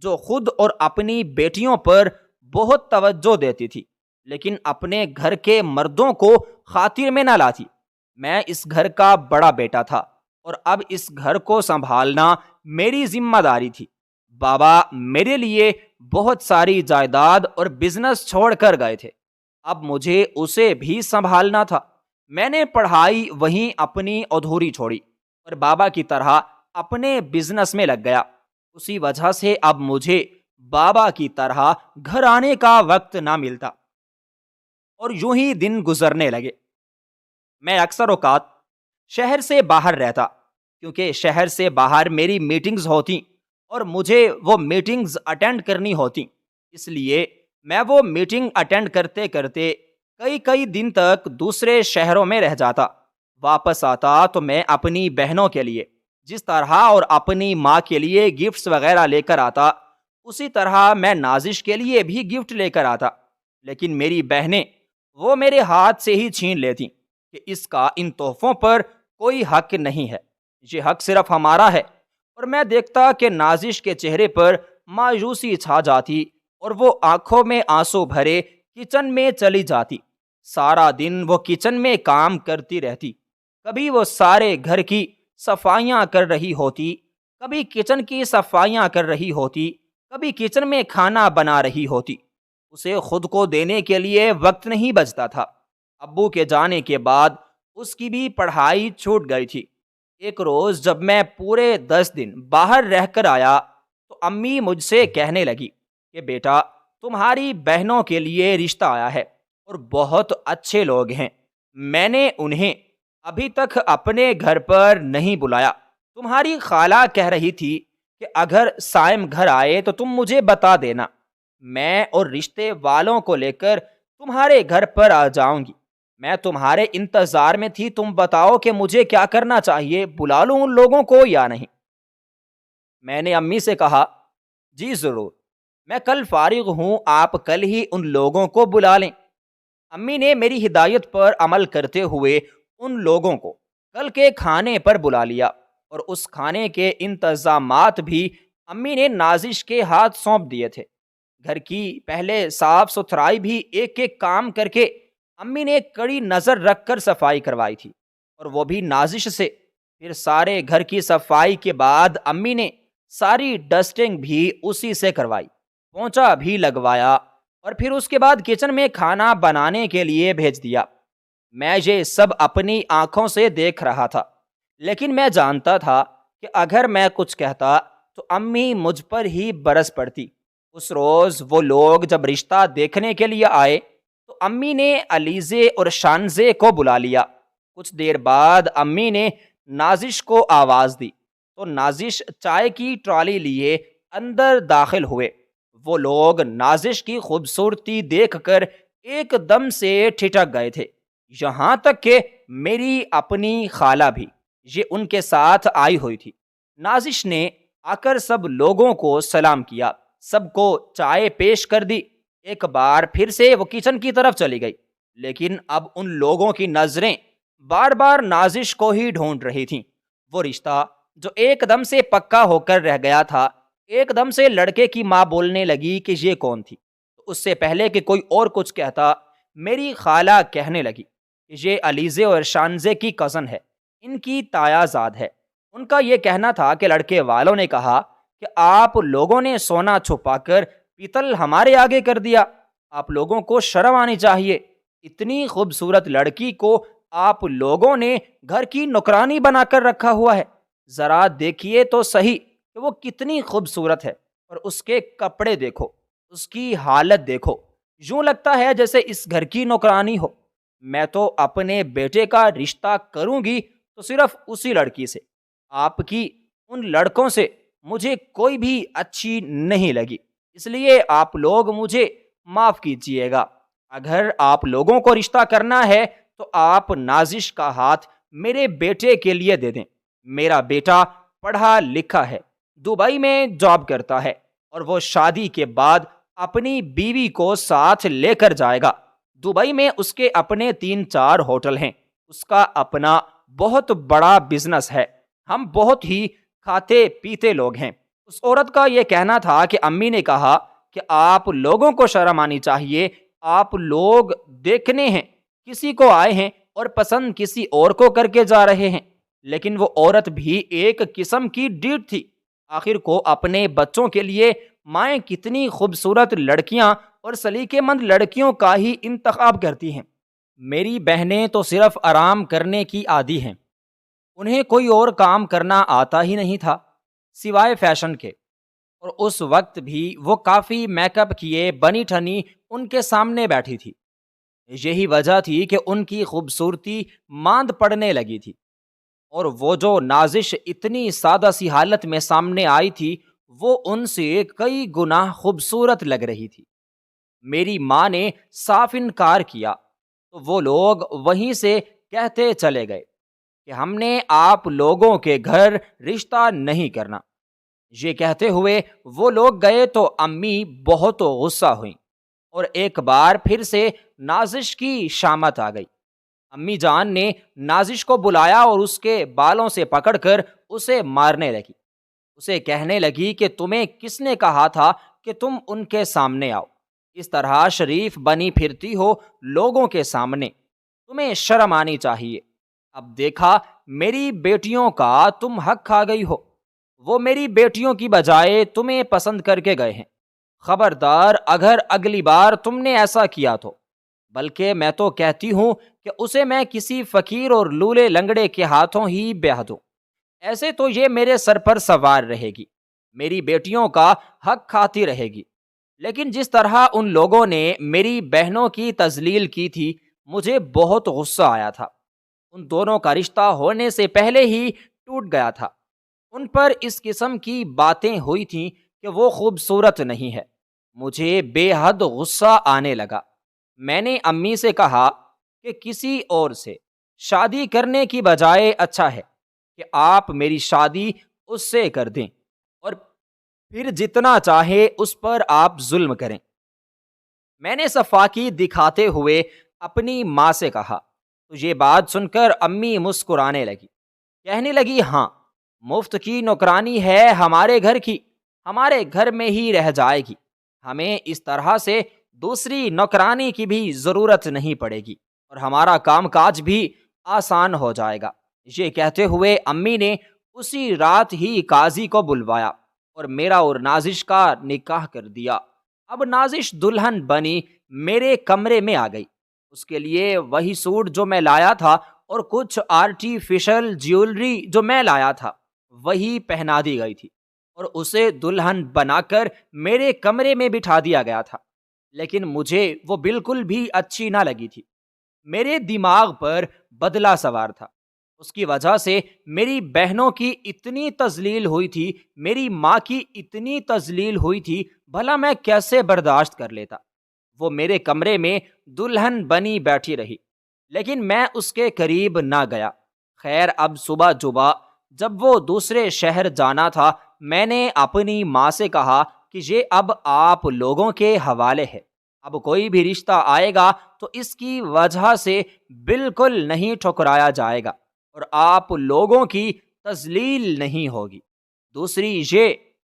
جو خود اور اپنی بیٹیوں پر بہت توجہ دیتی تھی لیکن اپنے گھر کے مردوں کو خاطر میں نہ لاتی۔ میں اس گھر کا بڑا بیٹا تھا اور اب اس گھر کو سنبھالنا میری ذمہ داری تھی۔ بابا میرے لیے بہت ساری جائیداد اور بزنس چھوڑ کر گئے تھے، اب مجھے اسے بھی سنبھالنا تھا۔ میں نے پڑھائی وہیں اپنی ادھوری چھوڑی اور بابا کی طرح اپنے بزنس میں لگ گیا۔ اسی وجہ سے اب مجھے بابا کی طرح گھر آنے کا وقت نہ ملتا اور یوں ہی دن گزرنے لگے۔ میں اکثر اوقات شہر سے باہر رہتا کیونکہ شہر سے باہر میری میٹنگز ہوتی اور مجھے وہ میٹنگز اٹینڈ کرنی ہوتی، اس لیے میں وہ میٹنگ اٹینڈ کرتے کرتے کئی دن تک دوسرے شہروں میں رہ جاتا۔ واپس آتا تو میں اپنی بہنوں کے لیے جس طرح اور اپنی ماں کے لیے گفٹس وغیرہ لے کر آتا، اسی طرح میں نازش کے لیے بھی گفٹ لے کر آتا، لیکن میری بہنیں وہ میرے ہاتھ سے ہی چھین لیتی کہ اس کا ان تحفوں پر کوئی حق نہیں ہے، یہ حق صرف ہمارا ہے۔ اور میں دیکھتا کہ نازش کے چہرے پر مایوسی چھا جاتی اور وہ آنکھوں میں آنسو بھرے کچن میں چلی جاتی۔ سارا دن وہ کچن میں کام کرتی رہتی، کبھی وہ سارے گھر کی صفائیاں کر رہی ہوتی، کبھی کچن کی صفائیاں کر رہی ہوتی، کبھی کچن میں کھانا بنا رہی ہوتی۔ اسے خود کو دینے کے لیے وقت نہیں بچتا تھا۔ ابو کے جانے کے بعد اس کی بھی پڑھائی چھوٹ گئی تھی۔ ایک روز جب میں پورے 10 دن باہر رہ کر آیا تو امی مجھ سے کہنے لگی کہ بیٹا تمہاری بہنوں کے لیے رشتہ آیا ہے اور بہت اچھے لوگ ہیں، میں نے انہیں ابھی تک اپنے گھر پر نہیں بلایا۔ تمہاری خالہ کہہ رہی تھی کہ اگر سائم گھر آئے تو تم مجھے بتا دینا، میں اور رشتے والوں کو لے کر تمہارے گھر پر آ جاؤں گی۔ میں تمہارے انتظار میں تھی، تم بتاؤ کہ مجھے کیا کرنا چاہیے، بلا لوں ان لوگوں کو یا نہیں؟ میں نے امی سے کہا جی ضرور، میں کل فارغ ہوں، آپ کل ہی ان لوگوں کو بلا لیں۔ امی نے میری ہدایت پر عمل کرتے ہوئے ان لوگوں کو کل کے کھانے پر بلا لیا اور اس کھانے کے انتظامات بھی امی نے نازش کے ہاتھ سونپ دیے تھے۔ گھر کی پہلے صاف ستھرائی بھی ایک ایک کام کر کے امی نے کڑی نظر رکھ کر صفائی کروائی تھی اور وہ بھی نازش سے۔ پھر سارے گھر کی صفائی کے بعد امی نے ساری ڈسٹنگ بھی اسی سے کروائی، پونچا بھی لگوایا اور پھر اس کے بعد کچن میں کھانا بنانے کے لیے بھیج دیا۔ میں یہ سب اپنی آنکھوں سے دیکھ رہا تھا، لیکن میں جانتا تھا کہ اگر میں کچھ کہتا تو امی مجھ پر ہی برس پڑتی۔ اس روز وہ لوگ جب رشتہ دیکھنے کے لیے آئے تو امی نے علیزے اور شانزے کو بلا لیا۔ کچھ دیر بعد امی نے نازش کو آواز دی تو نازش چائے کی ٹرالی لیے اندر داخل ہوئے۔ وہ لوگ نازش کی خوبصورتی دیکھ کر ایک دم سے ٹھٹک گئے تھے، یہاں تک کہ میری اپنی خالہ بھی، یہ ان کے ساتھ آئی ہوئی تھی۔ نازش نے آ کر سب لوگوں کو سلام کیا، سب کو چائے پیش کر دی۔ ایک بار پھر سے وہ کچن کی طرف چلی گئی، لیکن اب ان لوگوں کی نظریں بار بار نازش کو ہی ڈھونڈ رہی تھیں۔ وہ رشتہ جو ایک دم سے پکا ہو کر رہ گیا تھا، ایک دم سے لڑکے کی ماں بولنے لگی کہ یہ کون تھی؟ تو اس سے پہلے کہ کوئی اور کچھ کہتا، میری خالہ کہنے لگی کہ یہ علیزے اور شانزے کی کزن ہے، ان کی تایا زاد ہے۔ ان کا یہ کہنا تھا کہ لڑکے والوں نے کہا کہ آپ لوگوں نے سونا چھپا کر پیتل ہمارے آگے کر دیا، آپ لوگوں کو شرم آنی چاہیے، اتنی خوبصورت لڑکی کو آپ لوگوں نے گھر کی نوکرانی بنا کر رکھا ہوا ہے، ذرا دیکھیے تو صحیح کہ وہ کتنی خوبصورت ہے، اور اس کے کپڑے دیکھو، اس کی حالت دیکھو، یوں لگتا ہے جیسے اس گھر کی نوکرانی ہو۔ میں تو اپنے بیٹے کا رشتہ کروں گی تو صرف اسی لڑکی سے، آپ کی ان لڑکوں سے مجھے کوئی بھی اچھی نہیں لگی، اس لیے آپ لوگ مجھے معاف کیجیے گا۔ اگر آپ لوگوں کو رشتہ کرنا ہے تو آپ نازش کا ہاتھ میرے بیٹے کے لیے دے دیں۔ میرا بیٹا پڑھا لکھا ہے، دبئی میں جاب کرتا ہے اور وہ شادی کے بعد اپنی بیوی کو ساتھ لے کر جائے گا۔ دبئی میں اس کے اپنے 3-4 ہوٹل ہیں، اس کا اپنا بہت بڑا بزنس ہے، ہم بہت ہی کھاتے پیتے لوگ ہیں، اس عورت کا یہ کہنا تھا کہ امی نے کہا کہ آپ لوگوں کو شرم آنی چاہیے، آپ لوگ دیکھنے ہیں کسی کو آئے ہیں اور پسند کسی اور کو کر کے جا رہے ہیں۔ لیکن وہ عورت بھی ایک قسم کی ڈیٹ تھی، آخر کو اپنے بچوں کے لیے مائیں کتنی خوبصورت لڑکیاں اور سلیقے مند لڑکیوں کا ہی انتخاب کرتی ہیں۔ میری بہنیں تو صرف آرام کرنے کی عادی ہیں، انہیں کوئی اور کام کرنا آتا ہی نہیں تھا سوائے فیشن کے، اور اس وقت بھی وہ کافی میک اپ کیے بنی ٹھنی ان کے سامنے بیٹھی تھی۔ یہی وجہ تھی کہ ان کی خوبصورتی ماند پڑنے لگی تھی، اور وہ جو نازش اتنی سادہ سی حالت میں سامنے آئی تھی وہ ان سے کئی گنا خوبصورت لگ رہی تھی۔ میری ماں نے صاف انکار کیا تو وہ لوگ وہیں سے کہتے چلے گئے کہ ہم نے آپ لوگوں کے گھر رشتہ نہیں کرنا۔ یہ کہتے ہوئے وہ لوگ گئے تو امی بہت غصہ ہوئیں اور ایک بار پھر سے نازش کی شامت آ گئی۔ امی جان نے نازش کو بلایا اور اس کے بالوں سے پکڑ کر اسے مارنے لگی۔ اسے کہنے لگی کہ تمہیں کس نے کہا تھا کہ تم ان کے سامنے آؤ، اس طرح شریف بنی پھرتی ہو لوگوں کے سامنے، تمہیں شرم آنی چاہیے۔ اب دیکھا میری بیٹیوں کا تم حق کھا گئی ہو، وہ میری بیٹیوں کی بجائے تمہیں پسند کر کے گئے ہیں۔ خبردار اگر اگلی بار تم نے ایسا کیا تو، بلکہ میں تو کہتی ہوں کہ اسے میں کسی فقیر اور لولے لنگڑے کے ہاتھوں ہی بیاہ دوں، ایسے تو یہ میرے سر پر سوار رہے گی، میری بیٹیوں کا حق کھاتی رہے گی۔ لیکن جس طرح ان لوگوں نے میری بہنوں کی تذلیل کی تھی مجھے بہت غصہ آیا تھا۔ ان دونوں کا رشتہ ہونے سے پہلے ہی ٹوٹ گیا تھا۔ ان پر اس قسم کی باتیں ہوئی تھیں کہ وہ خوبصورت نہیں ہے۔ مجھے بے حد غصہ آنے لگا۔ میں نے امی سے کہا کہ کسی اور سے شادی کرنے کی بجائے اچھا ہے کہ آپ میری شادی اس سے کر دیں اور پھر جتنا چاہے اس پر آپ ظلم کریں۔ میں نے صفاقی دکھاتے ہوئے اپنی ماں سے کہا تو یہ بات سن کر امی مسکرانے لگی، کہنے لگی ہاں، مفت کی نوکرانی ہے ہمارے گھر کی، ہمارے گھر میں ہی رہ جائے گی، ہمیں اس طرح سے دوسری نوکرانی کی بھی ضرورت نہیں پڑے گی اور ہمارا کام کاج بھی آسان ہو جائے گا۔ یہ کہتے ہوئے امی نے اسی رات ہی قاضی کو بلوایا اور میرا اور نازش کا نکاح کر دیا۔ اب نازش دلہن بنی میرے کمرے میں آ گئی۔ اس کے لیے وہی سوٹ جو میں لایا تھا اور کچھ آرٹیفیشل جیولری جو میں لایا تھا وہی پہنا دی گئی تھی اور اسے دلہن بنا کر میرے کمرے میں بٹھا دیا گیا تھا، لیکن مجھے وہ بالکل بھی اچھی نہ لگی تھی۔ میرے دماغ پر بدلہ سوار تھا، اس کی وجہ سے میری بہنوں کی اتنی تذلیل ہوئی تھی، میری ماں کی اتنی تذلیل ہوئی تھی، بھلا میں کیسے برداشت کر لیتا۔ وہ میرے کمرے میں دلہن بنی بیٹھی رہی، لیکن میں اس کے قریب نہ گیا۔ خیر اب صبح جب وہ دوسرے شہر جانا تھا میں نے اپنی ماں سے کہا کہ یہ اب آپ لوگوں کے حوالے ہے، اب کوئی بھی رشتہ آئے گا تو اس کی وجہ سے بالکل نہیں ٹھکرایا جائے گا اور آپ لوگوں کی تذلیل نہیں ہوگی۔ دوسری یہ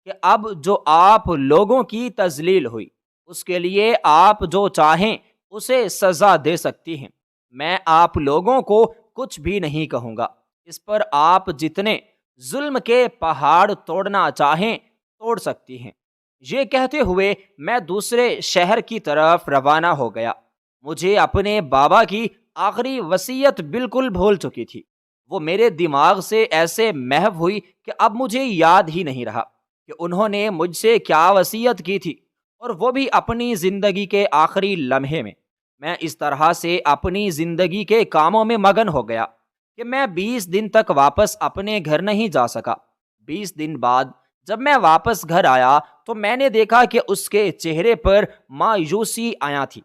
کہ اب جو آپ لوگوں کی تذلیل ہوئی اس کے لیے آپ جو چاہیں اسے سزا دے سکتی ہیں، میں آپ لوگوں کو کچھ بھی نہیں کہوں گا، اس پر آپ جتنے ظلم کے پہاڑ توڑنا چاہیں توڑ سکتی ہیں۔ یہ کہتے ہوئے میں دوسرے شہر کی طرف روانہ ہو گیا۔ مجھے اپنے بابا کی آخری وصیت بالکل بھول چکی تھی، وہ میرے دماغ سے ایسے محو ہوئی کہ اب مجھے یاد ہی نہیں رہا کہ انہوں نے مجھ سے کیا وصیت کی تھی، اور وہ بھی اپنی زندگی کے آخری لمحے میں۔ میں اس طرح سے اپنی زندگی کے کاموں میں مگن ہو گیا کہ میں 20 دن تک واپس اپنے گھر نہیں جا سکا۔ 20 دن بعد جب میں واپس گھر آیا تو میں نے دیکھا کہ اس کے چہرے پر مایوسی آیا تھی۔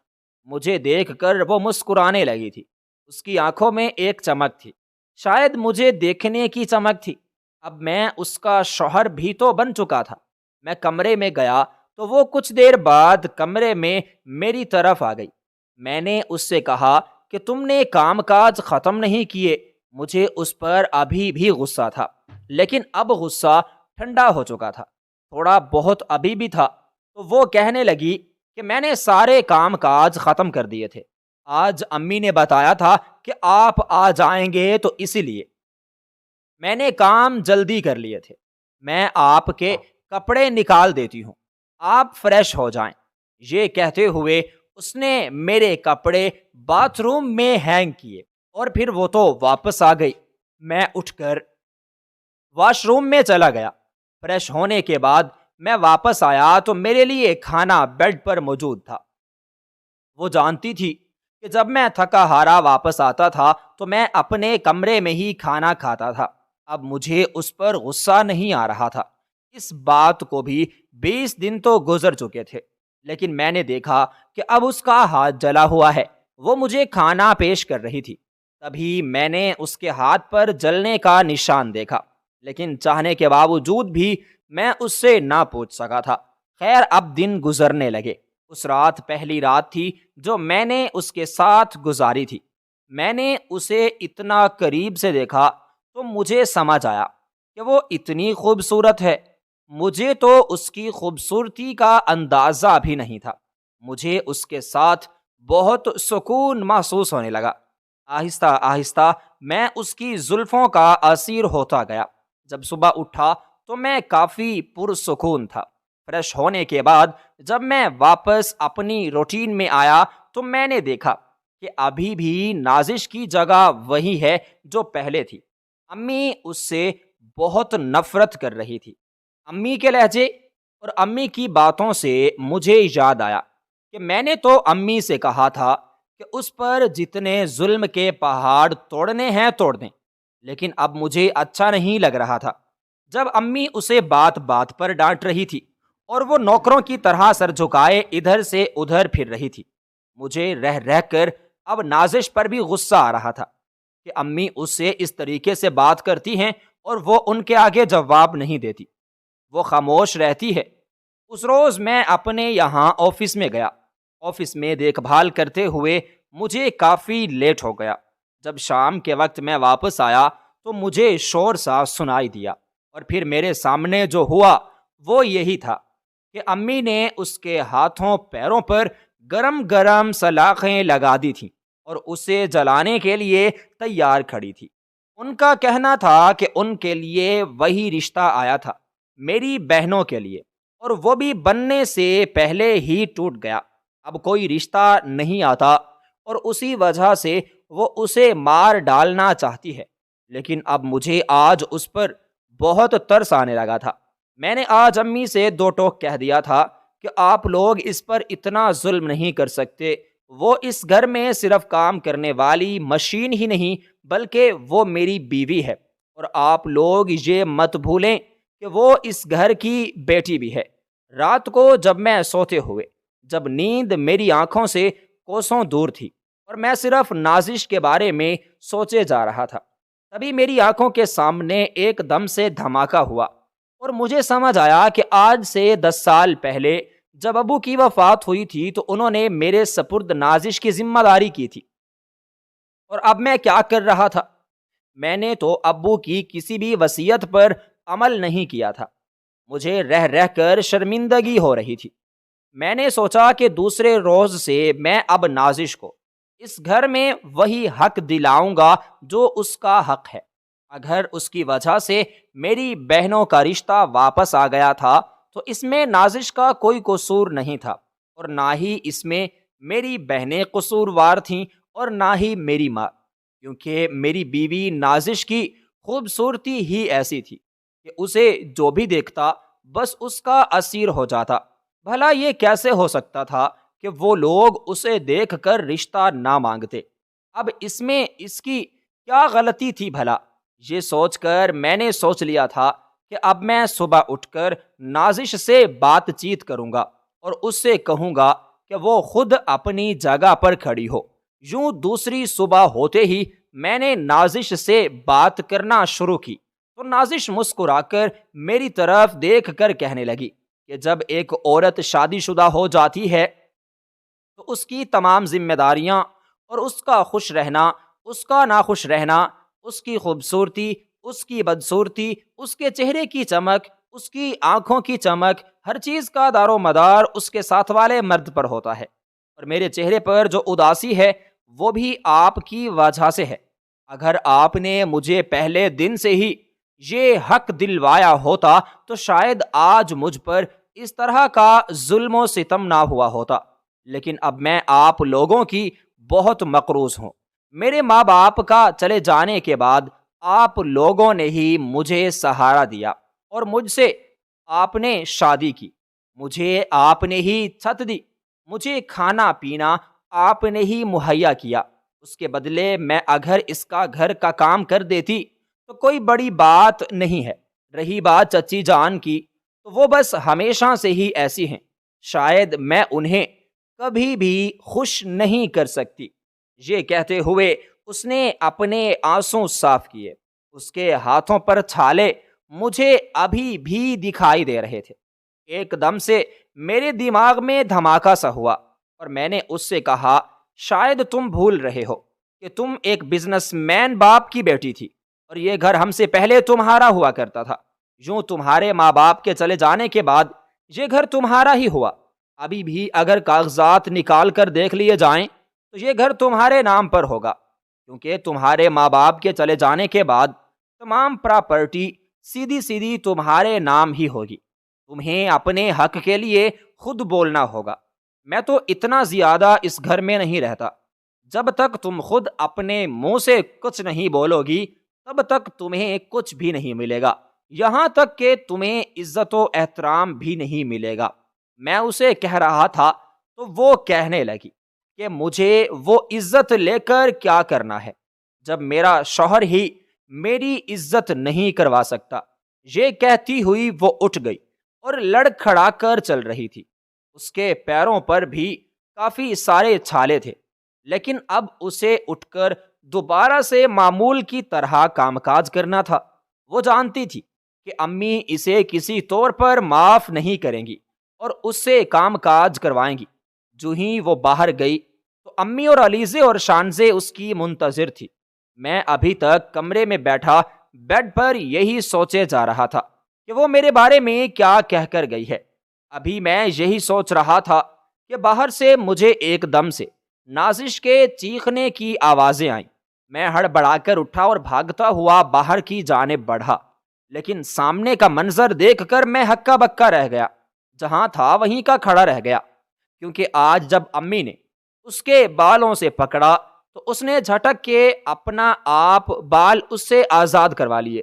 مجھے دیکھ کر وہ مسکرانے لگی تھی، اس کی آنکھوں میں ایک چمک تھی، شاید مجھے دیکھنے کی چمک تھی۔ اب میں اس کا شوہر بھی تو بن چکا تھا۔ میں کمرے میں گیا تو وہ کچھ دیر بعد کمرے میں میری طرف آ گئی۔ میں نے اس سے کہا کہ تم نے کام کاج ختم نہیں کیے۔ مجھے اس پر ابھی بھی غصہ تھا، لیکن اب غصہ ٹھنڈا ہو چکا تھا۔ تھوڑا بہت ابھی بھی تھا تو وہ کہنے لگی کہ میں نے سارے کام کاج ختم کر دیے تھے، آج امی نے بتایا تھا کہ آپ آ جائیں گے تو اسی لیے میں نے کام جلدی کر لیے تھے، میں آپ کے کپڑے نکال دیتی ہوں، آپ فریش ہو جائیں۔ یہ کہتے ہوئے اس نے میرے کپڑے باتھ روم میں ہینگ کیے اور پھر وہ تو واپس آ گئی۔ میں اٹھ کر واش روم میں چلا گیا۔ فریش ہونے کے بعد میں واپس آیا تو میرے لیے کھانا بیڈ پر موجود تھا۔ وہ جانتی تھی کہ جب میں تھکا ہارا واپس آتا تھا تو میں اپنے کمرے میں ہی کھانا کھاتا تھا۔ اب مجھے اس پر غصہ نہیں آ رہا تھا، اس بات کو بھی 20 دن تو گزر چکے تھے، لیکن میں نے دیکھا کہ اب اس کا ہاتھ جلا ہوا ہے۔ وہ مجھے کھانا پیش کر رہی تھی، تبھی میں نے اس کے ہاتھ پر جلنے کا نشان دیکھا، لیکن چاہنے کے باوجود بھی میں اس سے نہ پوچھ سکا تھا۔ خیر، اب دن گزرنے لگے۔ اس رات پہلی رات تھی جو میں نے اس کے ساتھ گزاری تھی۔ میں نے اسے اتنا قریب سے دیکھا تو مجھے سمجھ آیا کہ وہ اتنی خوبصورت ہے۔ مجھے تو اس کی خوبصورتی کا اندازہ بھی نہیں تھا۔ مجھے اس کے ساتھ بہت سکون محسوس ہونے لگا۔ آہستہ آہستہ میں اس کی زلفوں کا اسیر ہوتا گیا۔ جب صبح اٹھا تو میں کافی پرسکون تھا۔ فریش ہونے کے بعد جب میں واپس اپنی روٹین میں آیا تو میں نے دیکھا کہ ابھی بھی نازش کی جگہ وہی ہے جو پہلے تھی۔ امی اس سے بہت نفرت کر رہی تھی۔ امی کے لہجے اور امی کی باتوں سے مجھے یاد آیا کہ میں نے تو امی سے کہا تھا کہ اس پر جتنے ظلم کے پہاڑ توڑنے ہیں توڑ دیں، لیکن اب مجھے اچھا نہیں لگ رہا تھا جب امی اسے بات بات پر ڈانٹ رہی تھی اور وہ نوکروں کی طرح سر جھکائے ادھر سے ادھر پھر رہی تھی۔ مجھے رہ رہ کر اب نازش پر بھی غصہ آ رہا تھا کہ امی اس سے اس طریقے سے بات کرتی ہیں اور وہ ان کے آگے جواب نہیں دیتی، وہ خاموش رہتی ہے۔ اس روز میں اپنے یہاں آفس میں گیا۔ آفس میں دیکھ بھال کرتے ہوئے مجھے کافی لیٹ ہو گیا۔ جب شام کے وقت میں واپس آیا تو مجھے شور سا سنائی دیا، اور پھر میرے سامنے جو ہوا وہ یہی تھا کہ امی نے اس کے ہاتھوں پیروں پر گرم گرم سلاخیں لگا دی تھیں اور اسے جلانے کے لیے تیار کھڑی تھی۔ ان کا کہنا تھا کہ ان کے لیے وہی رشتہ آیا تھا، میری بہنوں کے لیے، اور وہ بھی بننے سے پہلے ہی ٹوٹ گیا۔ اب کوئی رشتہ نہیں آتا اور اسی وجہ سے وہ اسے مار ڈالنا چاہتی ہے، لیکن اب مجھے آج اس پر بہت ترس آنے لگا تھا۔ میں نے آج امی سے دو ٹوک کہہ دیا تھا کہ آپ لوگ اس پر اتنا ظلم نہیں کر سکتے، وہ اس گھر میں صرف کام کرنے والی مشین ہی نہیں بلکہ وہ میری بیوی ہے، اور آپ لوگ یہ مت بھولیں کہ وہ اس گھر کی بیٹی بھی ہے۔ رات کو جب میں سوتے ہوئے، جب نیند میری آنکھوں سے کوسوں دور تھی اور میں صرف نازش کے بارے میں سوچے جا رہا تھا، تبھی میری آنکھوں کے سامنے ایک دم سے دھماکہ ہوا اور مجھے سمجھ آیا کہ آج سے 10 سال پہلے جب ابو کی وفات ہوئی تھی تو انہوں نے میرے سپرد نازش کی ذمہ داری کی تھی، اور اب میں کیا کر رہا تھا؟ میں نے تو ابو کی کسی بھی وصیت پر عمل نہیں کیا تھا۔ مجھے رہ رہ کر شرمندگی ہو رہی تھی۔ میں نے سوچا کہ دوسرے روز سے میں اب نازش کو اس گھر میں وہی حق دلاؤں گا جو اس کا حق ہے۔ اگر اس کی وجہ سے میری بہنوں کا رشتہ واپس آ گیا تھا تو اس میں نازش کا کوئی قصور نہیں تھا، اور نہ ہی اس میں میری بہنیں قصوروار تھیں اور نہ ہی میری ماں، کیونکہ میری بیوی نازش کی خوبصورتی ہی ایسی تھی کہ اسے جو بھی دیکھتا بس اس کا اسیر ہو جاتا۔ بھلا یہ کیسے ہو سکتا تھا کہ وہ لوگ اسے دیکھ کر رشتہ نہ مانگتے؟ اب اس میں اس کی کیا غلطی تھی بھلا؟ یہ سوچ کر میں نے سوچ لیا تھا کہ اب میں صبح اٹھ کر نازش سے بات چیت کروں گا اور اس سے کہوں گا کہ وہ خود اپنی جگہ پر کھڑی ہو۔ یوں دوسری صبح ہوتے ہی میں نے نازش سے بات کرنا شروع کی تو نازش مسکرا کر میری طرف دیکھ کر کہنے لگی کہ جب ایک عورت شادی شدہ ہو جاتی ہے تو اس کی تمام ذمہ داریاں اور اس کا خوش رہنا، اس کا ناخوش رہنا، اس کی خوبصورتی، اس کی بدصورتی، اس کے چہرے کی چمک، اس کی آنکھوں کی چمک، ہر چیز کا دار و مدار اس کے ساتھ والے مرد پر ہوتا ہے، اور میرے چہرے پر جو اداسی ہے وہ بھی آپ کی وجہ سے ہے۔ اگر آپ نے مجھے پہلے دن سے ہی یہ حق دلوایا ہوتا تو شاید آج مجھ پر اس طرح کا ظلم و ستم نہ ہوا ہوتا، لیکن اب میں آپ لوگوں کی بہت مقروض ہوں۔ میرے ماں باپ کا چلے جانے کے بعد آپ لوگوں نے ہی مجھے سہارا دیا، اور مجھ سے آپ نے شادی کی، مجھے آپ نے ہی چھت دی، مجھے کھانا پینا آپ نے ہی مہیا کیا۔ اس کے بدلے میں اگر اس کا گھر کا کام کر دیتی تو کوئی بڑی بات نہیں ہے۔ رہی بات چچی جان کی، تو وہ بس ہمیشہ سے ہی ایسی ہیں، شاید میں انہیں کبھی بھی خوش نہیں کر سکتی۔ یہ کہتے ہوئے اس نے اپنے آنسو صاف کیے۔ اس کے ہاتھوں پر چھالے مجھے ابھی بھی دکھائی دے رہے تھے۔ ایک دم سے میرے دماغ میں دھماکہ سا ہوا، اور میں نے اس سے کہا، شاید تم بھول رہے ہو کہ تم ایک بزنس مین باپ کی بیٹی تھی، اور یہ گھر ہم سے پہلے تمہارا ہوا کرتا تھا۔ یوں تمہارے ماں باپ کے چلے جانے کے بعد یہ گھر تمہارا ہی ہوا۔ ابھی بھی اگر کاغذات نکال کر دیکھ لیے جائیں تو یہ گھر تمہارے نام پر ہوگا، کیونکہ تمہارے ماں باپ کے چلے جانے کے بعد تمام پراپرٹی سیدھی سیدھی تمہارے نام ہی ہوگی۔ تمہیں اپنے حق کے لیے خود بولنا ہوگا۔ میں تو اتنا زیادہ اس گھر میں نہیں رہتا۔ جب تک تم خود اپنے منہ سے کچھ نہیں بولو گی تب تک تمہیں کچھ بھی نہیں ملے گا، یہاں تک کہ تمہیں عزت و احترام بھی نہیں ملے گا۔ میں اسے کہہ رہا تھا تو وہ کہنے لگی کہ مجھے وہ عزت لے کر کیا کرنا ہے جب میرا شوہر ہی میری عزت نہیں کروا سکتا۔ یہ کہتی ہوئی وہ اٹھ گئی اور لڑکھڑا کر چل رہی تھی۔ اس کے پیروں پر بھی کافی سارے چھالے تھے، لیکن اب اسے اٹھ کر دوبارہ سے معمول کی طرح کام کاج کرنا تھا۔ وہ جانتی تھی کہ امی اسے کسی طور پر معاف نہیں کریں گی اور اس سے کام کاج کروائیں گی۔ جو ہی وہ باہر گئی تو امی اور علیزے اور شانزے اس کی منتظر تھی۔ میں ابھی تک کمرے میں بیٹھا بیڈ پر یہی سوچے جا رہا تھا کہ وہ میرے بارے میں کیا کہہ کر گئی ہے۔ ابھی میں یہی سوچ رہا تھا کہ باہر سے مجھے ایک دم سے نازش کے چیخنے کی آوازیں آئیں۔ میں ہڑبڑا کر اٹھا اور بھاگتا ہوا باہر کی جانب بڑھا، لیکن سامنے کا منظر دیکھ کر میں ہکا بکا رہ گیا۔ جہاں تھا وہیں کا کھڑا رہ گیا، کیونکہ آج جب امی نے اس کے بالوں سے پکڑا تو اس نے جھٹک کے اپنا آپ بال اس سے آزاد کروا لیے۔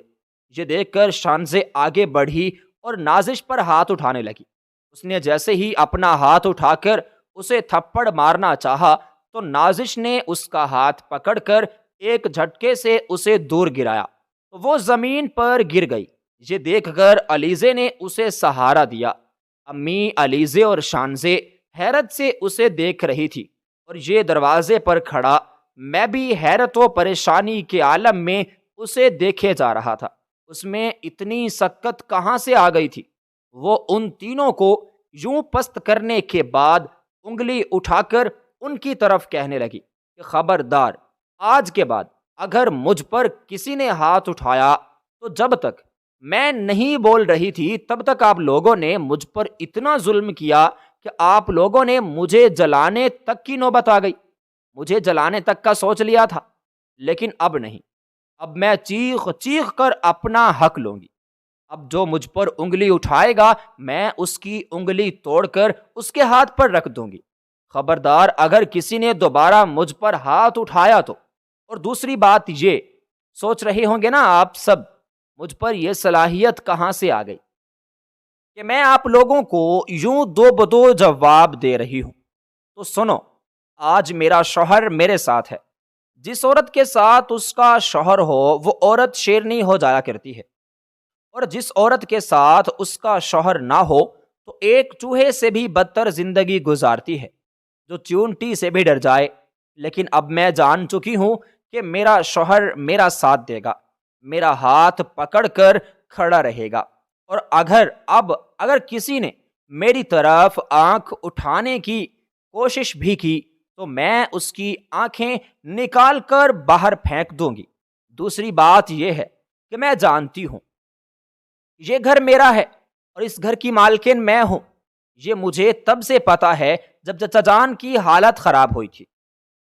یہ دیکھ کر شانزے آگے بڑھی اور نازش پر ہاتھ اٹھانے لگی۔ اس نے جیسے ہی اپنا ہاتھ اٹھا کر اسے تھپڑ مارنا چاہا تو نازش نے اس کا ہاتھ پکڑ کر ایک جھٹکے سے اسے دور گرایا تو وہ زمین پر گر گئی۔ یہ دیکھ کر علیزے نے اسے سہارا دیا۔ امی، علیزے اور شانزے حیرت سے اسے دیکھ رہی تھی، اور یہ دروازے پر کھڑا میں بھی حیرت و پریشانی کے عالم میں اسے دیکھے جا رہا تھا۔ اس میں اتنی سکت کہاں سے آ گئی تھی؟ وہ ان تینوں کو یوں پست کرنے کے بعد انگلی اٹھا کر ان کی طرف کہنے لگی کہ خبردار، آج کے بعد اگر مجھ پر کسی نے ہاتھ اٹھایا تو جب تک میں نہیں بول رہی تھی تب تک آپ لوگوں نے مجھ پر اتنا ظلم کیا کہ آپ لوگوں نے مجھے جلانے تک کی نوبت آ گئی۔ مجھے جلانے تک کا سوچ لیا تھا، لیکن اب نہیں۔ اب میں چیخ چیخ کر اپنا حق لوں گی۔ اب جو مجھ پر انگلی اٹھائے گا میں اس کی انگلی توڑ کر اس کے ہاتھ پر رکھ دوں گی۔ خبردار، اگر کسی نے دوبارہ مجھ پر ہاتھ اٹھایا تو۔ اور دوسری بات یہ سوچ رہے ہوں گے نا آپ سب، مجھ پر یہ صلاحیت کہاں سے آ گئی کہ میں آپ لوگوں کو یوں دو بدو جواب دے رہی ہوں؟ تو سنو، آج میرا شوہر میرے ساتھ ہے۔ جس عورت کے ساتھ اس کا شوہر ہو وہ عورت شیرنی ہو جایا کرتی ہے، اور جس عورت کے ساتھ اس کا شوہر نہ ہو تو ایک چوہے سے بھی بدتر زندگی گزارتی ہے، جو چیونٹی سے بھی ڈر جائے۔ لیکن اب میں جان چکی ہوں کہ میرا شوہر میرا ساتھ دے گا، میرا ہاتھ پکڑ کر کھڑا رہے گا، اور اگر کسی نے میری طرف آنکھ اٹھانے کی کوشش بھی کی تو میں اس کی آنکھیں نکال کر باہر پھینک دوں گی۔ دوسری بات یہ ہے کہ میں جانتی ہوں یہ گھر میرا ہے، اور اس گھر کی مالکن میں ہوں۔ یہ مجھے تب سے پتا ہے جب چچا جان کی حالت خراب ہوئی تھی۔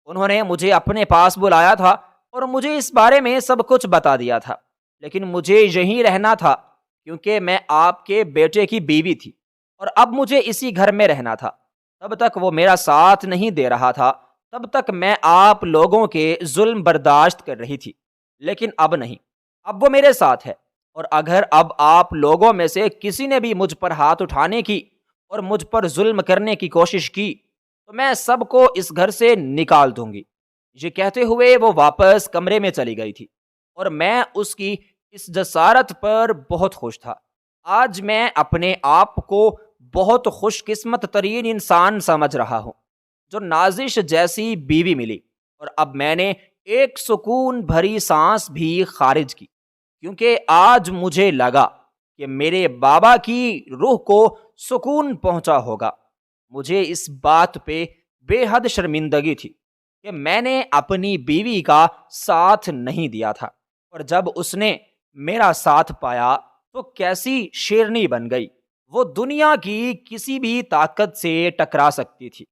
انہوں نے مجھے اپنے پاس بلایا تھا اور مجھے اس بارے میں سب کچھ بتا دیا تھا، لیکن مجھے یہیں رہنا تھا کیونکہ میں آپ کے بیٹے کی بیوی تھی اور اب مجھے اسی گھر میں رہنا تھا۔ تب تک وہ میرا ساتھ نہیں دے رہا تھا، تب تک میں آپ لوگوں کے ظلم برداشت کر رہی تھی، لیکن اب نہیں، اب وہ میرے ساتھ ہے، اور اگر اب آپ لوگوں میں سے کسی نے بھی مجھ پر ہاتھ اٹھانے کی اور مجھ پر ظلم کرنے کی کوشش کی تو میں سب کو اس گھر سے نکال دوں گی۔ یہ کہتے ہوئے وہ واپس کمرے میں چلی گئی تھی اور میں اس کی اس جسارت پر بہت خوش تھا۔ آج میں اپنے آپ کو بہت خوش قسمت ترین انسان سمجھ رہا ہوں جو نازش جیسی بیوی ملی، اور اب میں نے ایک سکون بھری سانس بھی خارج کی، کیونکہ آج مجھے لگا کہ میرے بابا کی روح کو سکون پہنچا ہوگا۔ مجھے اس بات پہ بے حد شرمندگی تھی کہ میں نے اپنی بیوی کا ساتھ نہیں دیا تھا، اور جب اس نے میرا ساتھ پایا تو کیسی شیرنی بن گئی، وہ دنیا کی کسی بھی طاقت سے ٹکرا سکتی تھی۔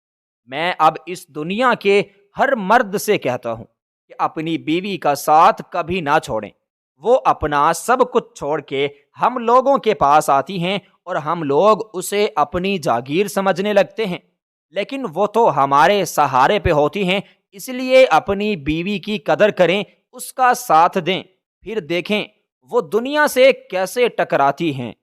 میں اب اس دنیا کے ہر مرد سے کہتا ہوں کہ اپنی بیوی کا ساتھ کبھی نہ چھوڑیں۔ وہ اپنا سب کچھ چھوڑ کے ہم لوگوں کے پاس آتی ہیں اور ہم لوگ اسے اپنی جاگیر سمجھنے لگتے ہیں، لیکن وہ تو ہمارے سہارے پہ ہوتی ہیں۔ اس لیے اپنی بیوی کی قدر کریں، اس کا ساتھ دیں، پھر دیکھیں وہ دنیا سے کیسے ٹکراتی ہیں۔